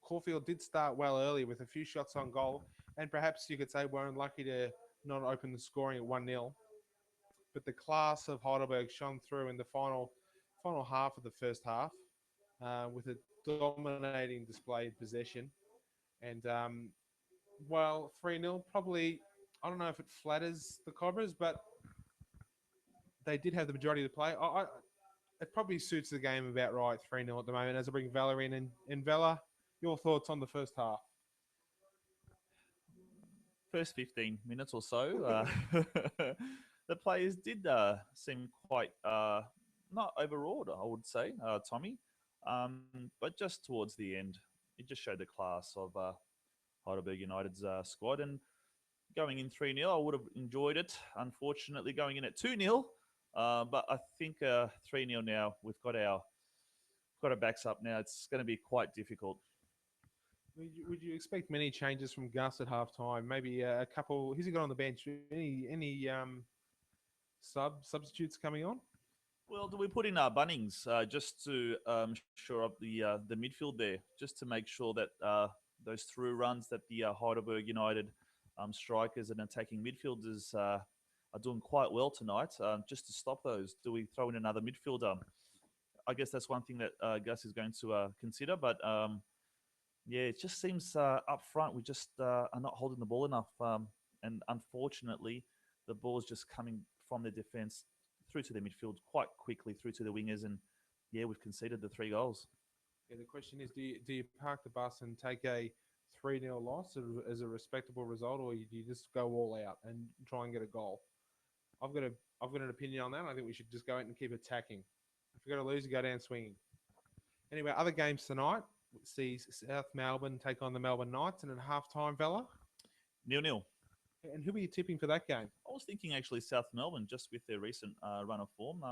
Caulfield did start well early with a few shots on goal, and perhaps you could say we're unlucky to not open the scoring at 1-0. But the class of Heidelberg shone through in the final half of the first half with a dominating display of possession. And well, 3-0 probably, I don't know if it flatters the Cobras, but they did have the majority of the play. It probably suits the game about right, 3-0 at the moment, as I bring Vela in. And Vela, your thoughts on the first half? First 15 minutes or so, the players did seem quite not overawed, I would say, Tommy. But just towards the end, it just showed the class of Heidelberg United's squad. And going in 3-0, I would have enjoyed it. Unfortunately, going in at 2-0. But I think 3-0 now, we've got our backs up now. It's going to be quite difficult. Would you expect many changes from Gus at halftime? Maybe a couple. Who's he got on the bench? Any substitutes coming on? Well, do we put in Bunnings just to shore up the midfield there, just to make sure that those through runs that the Heidelberg United strikers and attacking midfielders are doing quite well tonight, just to stop those? Do we throw in another midfielder? I guess that's one thing that Gus is going to consider. But yeah, it just seems up front we just are not holding the ball enough, and unfortunately, the ball is just coming from the defense through to the midfield quite quickly, through to the wingers, and yeah, we've conceded the 3 goals. Yeah, the question is, do you park the bus and take a 3-0 loss as a respectable result, or do you just go all out and try and get a goal? I've got a I've got an opinion on that. I think we should just go out and keep attacking. If you're going to lose, you go down swinging. Anyway, other games tonight sees South Melbourne take on the Melbourne Knights, and at halftime, fella. 0-0. And who are you tipping for that game? I was thinking actually South Melbourne, just with their recent run of form.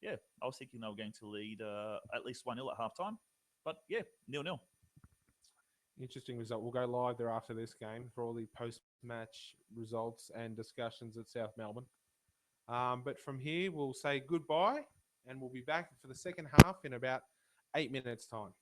Yeah, I was thinking they were going to lead at least 1-0 at halftime. But yeah, 0-0. Interesting result. We'll go live there after this game for all the post-match results and discussions at South Melbourne. But from here, we'll say goodbye, and we'll be back for the second half in about 8 minutes' time.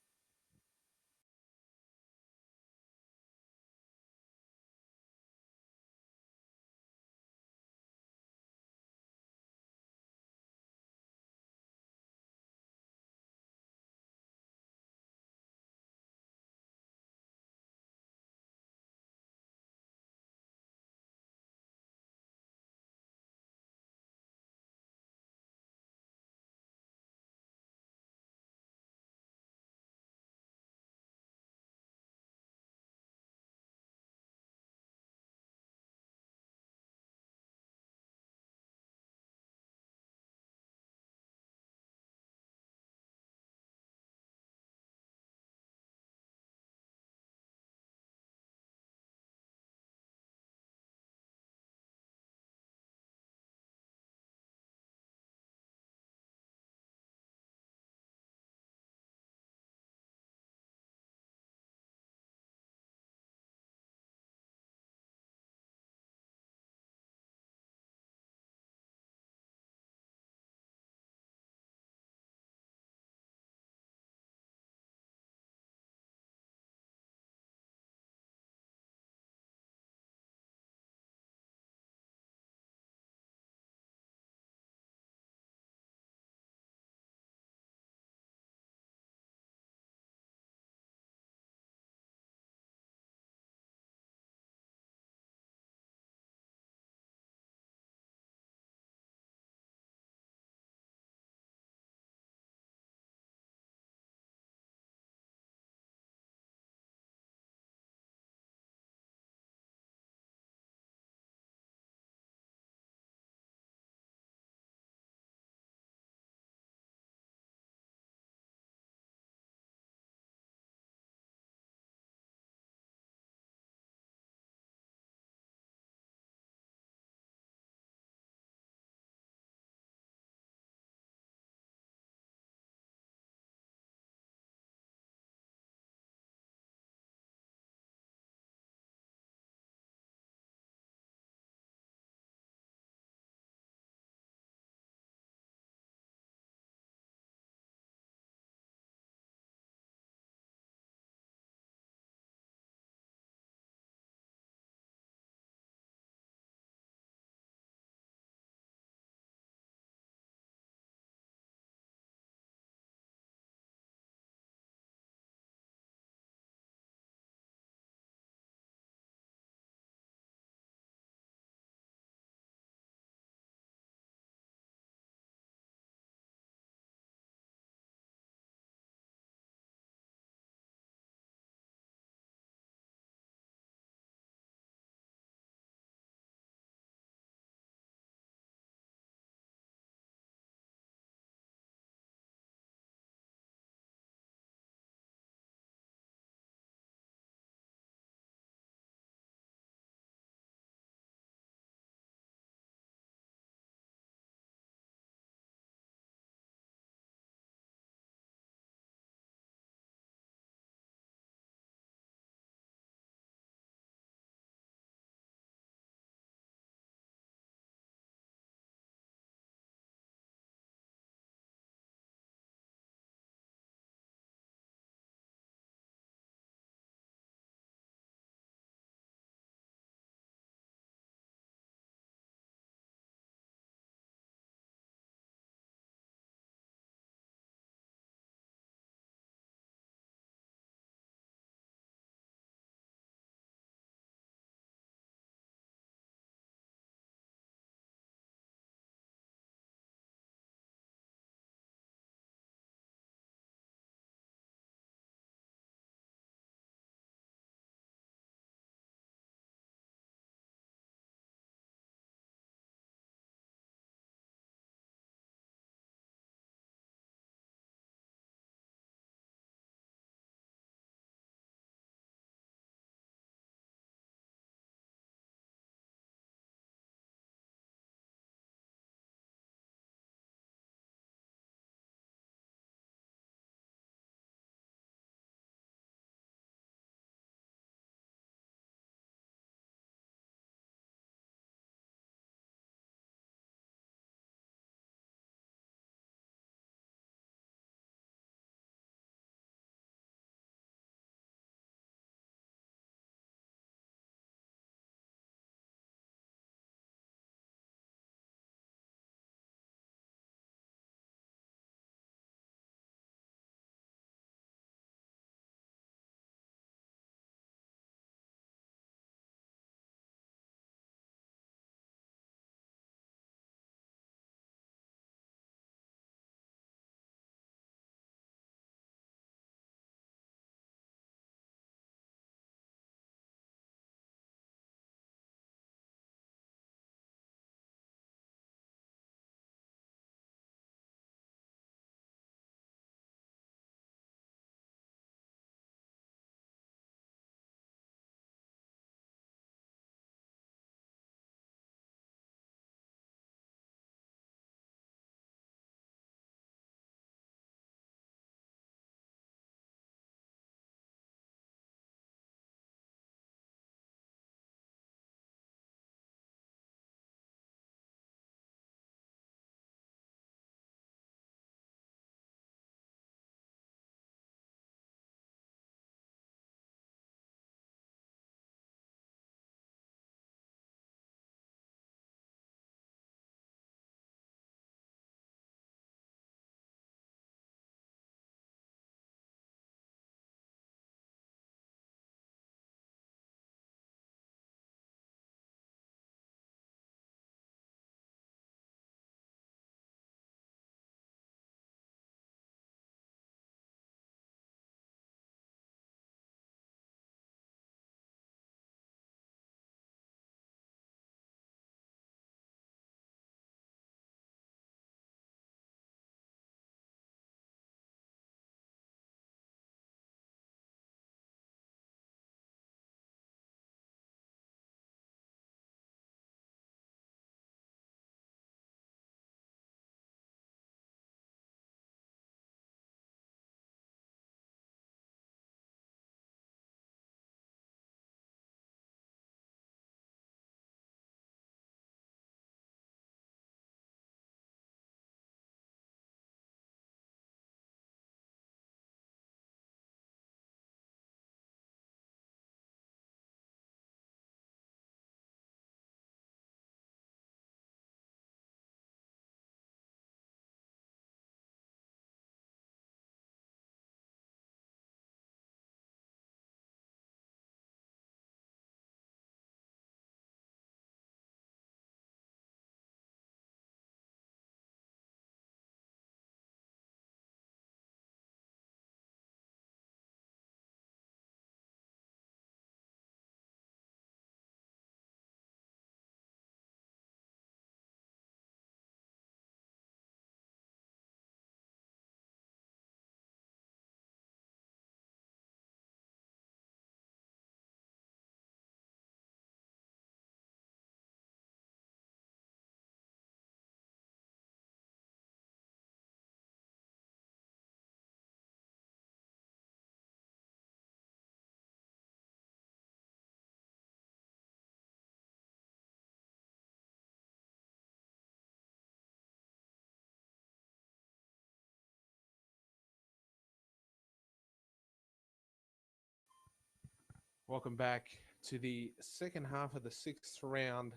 Welcome back to the second half of the sixth round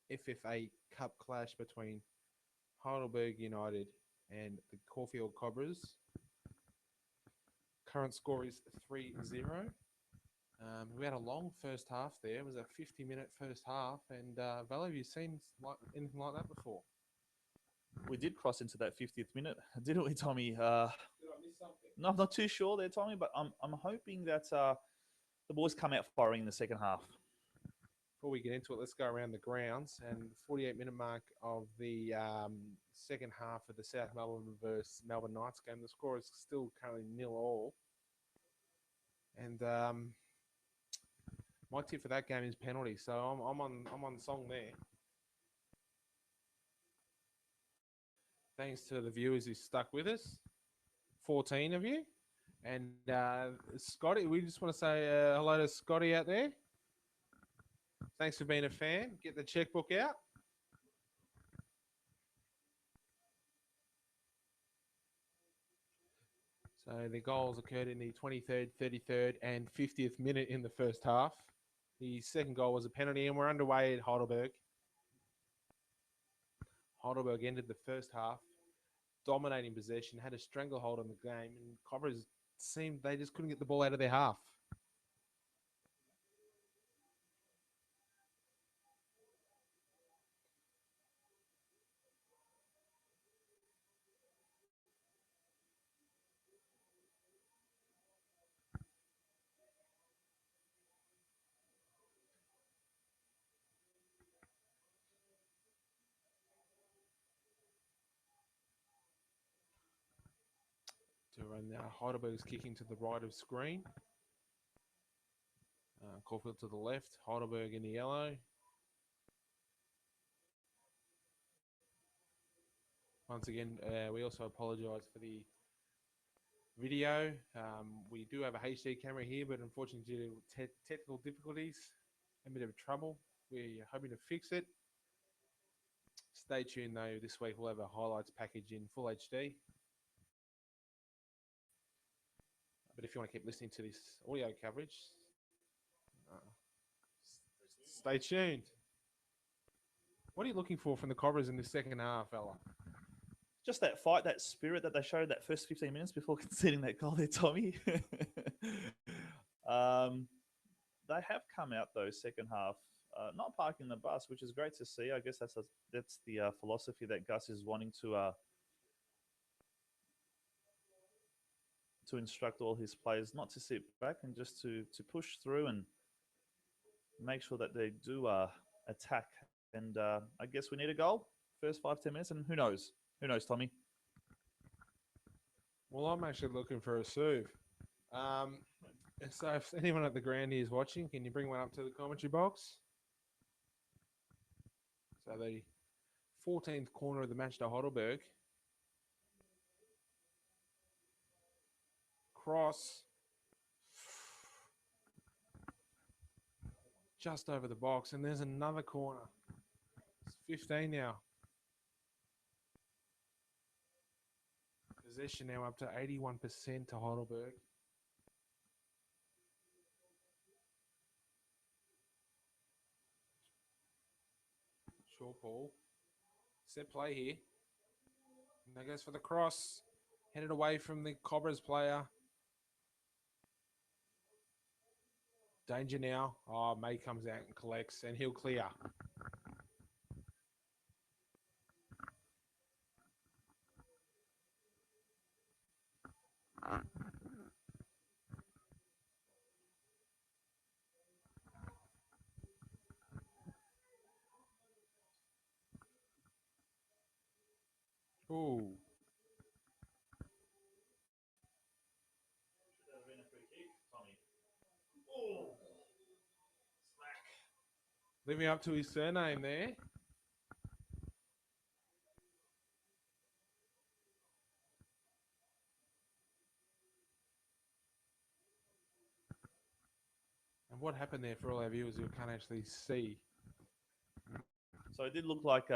FFA Cup clash between Heidelberg United and the Caulfield Cobras. Current score is 3-0. We had a long first half there. It was a 50-minute first half. And Val, have you seen anything like that before? We did cross into that 50th minute, didn't we, Tommy? Did I miss something? No, I'm not too sure there, Tommy, but I'm hoping that the boys come out firing in the second half. Before we get into it, let's go around the grounds. And 48-minute mark of the second half of the South Melbourne versus Melbourne Knights game. The score is still currently 0-0. And my tip for that game is penalty. So I'm on song there. Thanks to the viewers who stuck with us, 14 of you. And Scotty, we just want to say hello to Scotty out there. Thanks for being a fan. Get the checkbook out. So the goals occurred in the 23rd, 33rd, and 50th minute in the first half. The second goal was a penalty, and we're underway at Heidelberg. Heidelberg ended the first half dominating possession, had a stranglehold on the game, and Cobras seemed they just couldn't get the ball out of their half. To run now, Heidelberg's kicking to the right of screen. Caulfield to the left, Heidelberg in the yellow. Once again, we also apologise for the video. We do have a HD camera here, but unfortunately due to technical difficulties, a bit of trouble. We're hoping to fix it. Stay tuned though, this week we'll have a highlights package in full HD. But if you want to keep listening to this audio coverage, stay tuned. What are you looking for from the Cobras in the second half, fella? Just that fight, that spirit that they showed that first 15 minutes before conceding that goal there, Tommy. They have come out though second half, not parking the bus, which is great to see. I guess that's the philosophy that Gus is wanting to instruct all his players, not to sit back and just to push through and make sure that they do attack. And I guess we need a goal first 5-10 minutes, and who knows, Tommy? Well, I'm actually looking for a serve. So if anyone at the ground here is watching, can you bring one up to the commentary box? So the 14th corner of the match to Heidelberg. Cross. Just over the box, and there's another corner. It's 15 now. Possession now up to 81% to Heidelberg. Short ball. Set play here. And that goes for the cross. Headed away from the Cobras player. Danger now. Oh, May comes out and collects, and he'll clear. Ooh. Should have been a free kick, Tommy. Oh, smack. Living up to his surname there. And what happened there for all our viewers who can't actually see? So it did look like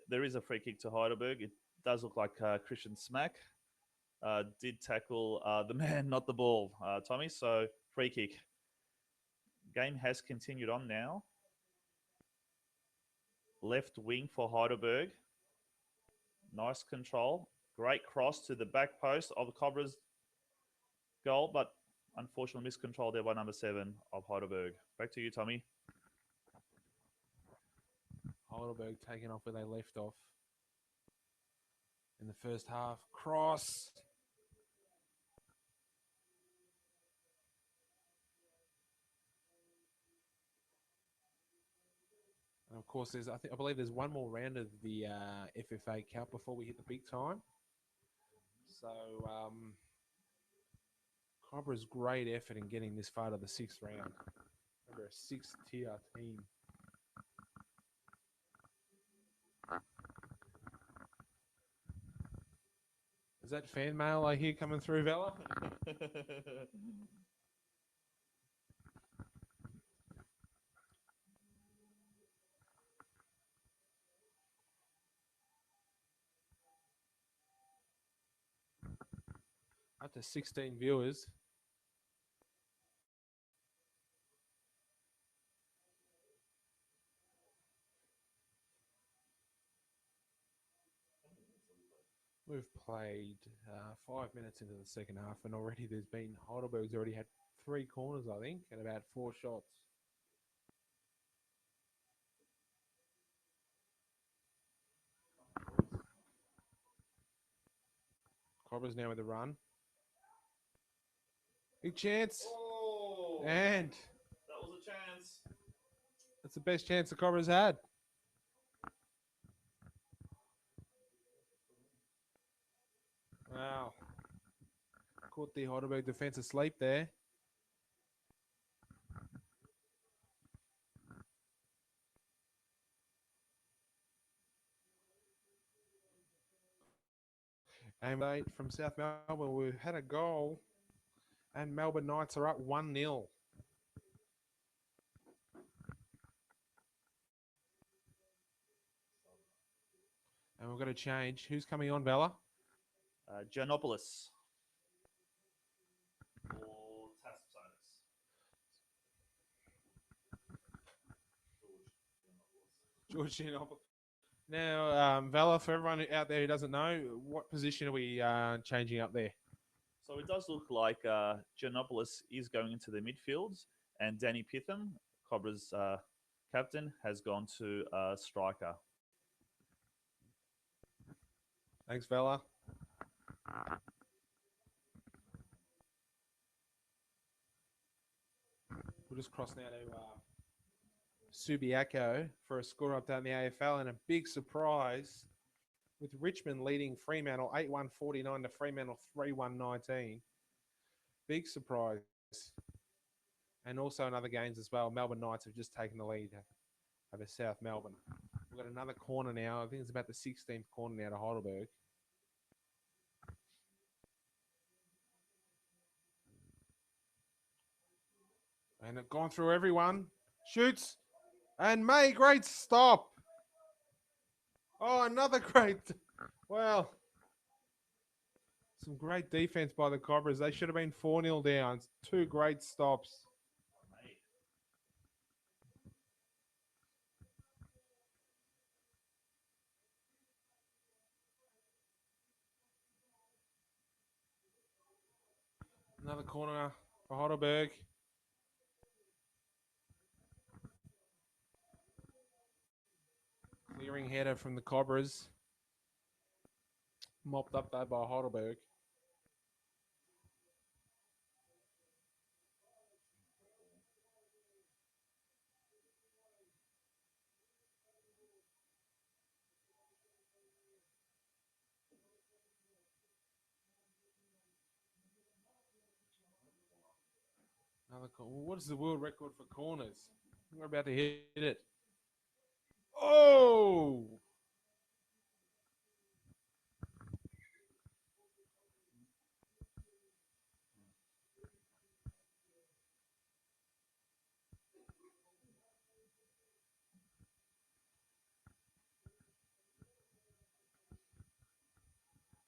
there is a free kick to Heidelberg. It does look like Christian Smack did tackle the man, not the ball, Tommy. So free kick. Game has continued on now. Left wing for Heidelberg. Nice control. Great cross to the back post of the Cobras goal, but unfortunately miscontrolled there by number 7 of Heidelberg. Back to you, Tommy. Heidelberg taking off where they left off in the first half. Cross. And of course, I believe there's one more round of the FFA Cup before we hit the big time. So, Cobra's great effort in getting this far to the 6th round. They're a 6th-tier team. Is that fan mail I hear coming through, Vela? Up to 16 viewers. We've played 5 minutes into the second half, and already Heidelberg's already had 3 corners, I think, and about 4 shots. Cobras now with the run. Big chance. Oh, And that was a chance. that's the best chance the Cobras had. Wow. Caught the Heidelberg defence asleep there. And from South Melbourne, we've had a goal, and Melbourne Knights are up 1-0. And we've got to change. Who's coming on, Bella? Giannopoulos. Or Tassitis. George Giannopoulos. Now, Vela, for everyone out there who doesn't know, what position are we changing up there? So it does look like Giannopoulos is going into the midfields, and Danny Pitham, Cobra's captain, has gone to striker. Thanks, Vela. We'll just cross now to Subiaco for a score update in the AFL, and a big surprise with Richmond leading Fremantle 8-1-49 to Fremantle 3-1-19. Big surprise. And also in other games as well, Melbourne Knights have just taken the lead over South Melbourne. We've got another corner now. I think it's about the 16th corner now to Heidelberg. And it's gone through everyone. Shoots. And May, great stop. Oh, another great. Well, some great defense by the Cobras. They should have been 4-0 down. 2 great stops. Another corner for Heidelberg. Clearing header from the Cobras. Mopped up though by Heidelberg. What is the world record for corners? We're about to hit it. Oh!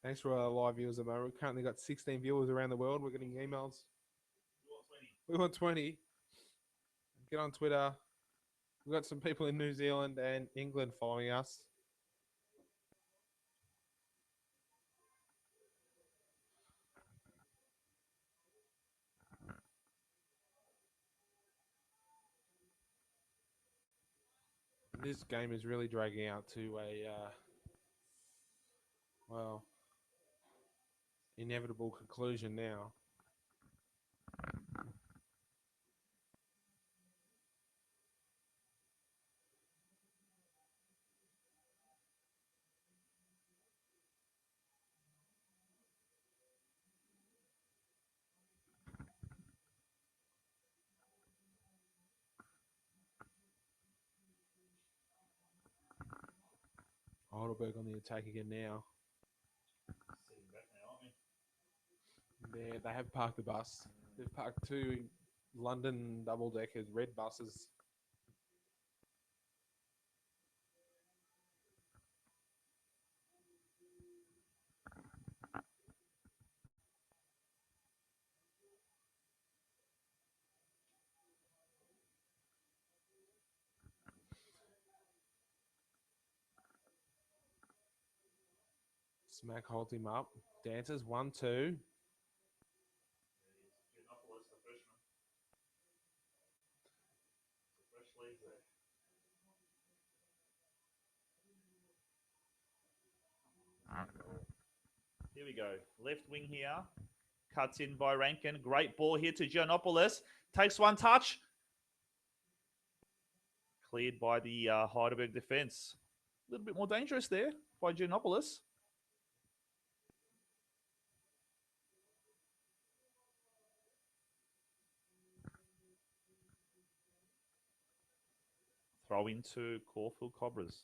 Thanks for our live viewers. We've currently got 16 viewers around the world. We're getting emails. We want 20. Get on Twitter. We've got some people in New Zealand and England following us. This game is really dragging out to a, well, inevitable conclusion now. Heidelberg on the attack again now. Sitting back now, aren't we? They have parked the bus. They've parked 2 London double-deckers, red buses. Smack holds him up. Dances 1-2. Giannopoulos, the freshman. The fresh legs there. Here we go. Left wing here. Cuts in by Rankin. Great ball here to Giannopoulos. Takes one touch. Cleared by the Heidelberg defence. A little bit more dangerous there by Giannopoulos. Throw into Caulfield Cobras.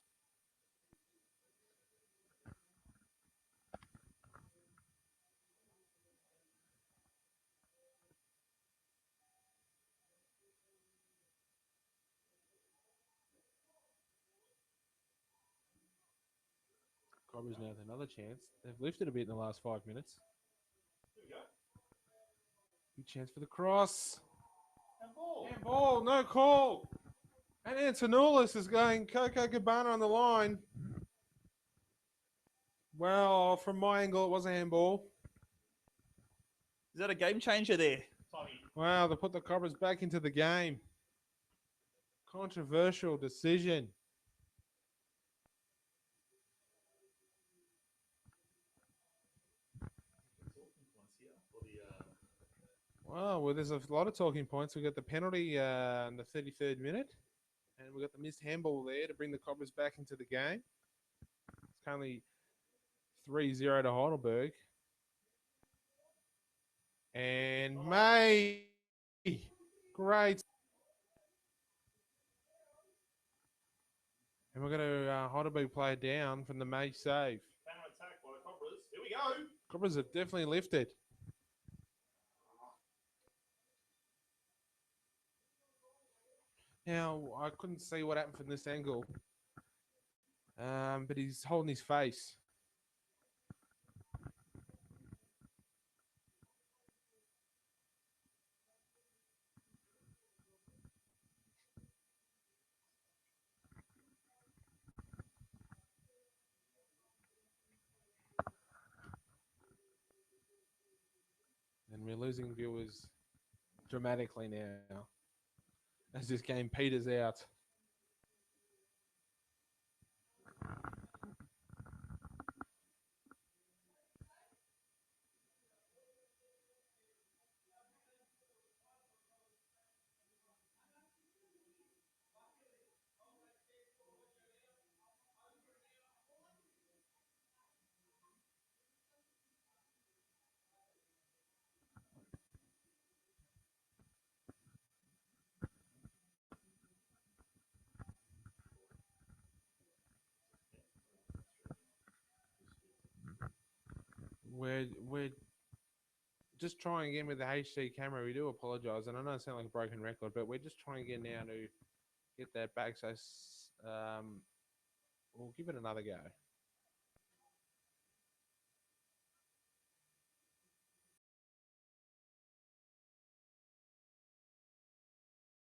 Cobras now with another chance. They've lifted a bit in the last 5 minutes. Here we go. Big chance for the cross. And ball. And ball, no call. And Antonoulis is going Coco Cabana on the line. Well, from my angle, it was a handball. Is that a game changer there, Tommy? Wow, they put the Cobras back into the game. Controversial decision. Well, there's a lot of talking points. We got the penalty in the 33rd minute, and we got the missed handball there to bring the Cobras back into the game. It's currently 3-0 to Heidelberg. And May, great. And we're going to Heidelberg play it down from the May save. Counter attack by the Cobras. Here we go. Cobras have definitely lifted. Now, I couldn't see what happened from this angle, but he's holding his face. And we're losing viewers dramatically now as this game peters out. We're just trying again with the HD camera. We do apologise, and I know it sounds like a broken record, but we're just trying again now to get that back. So we'll give it another go.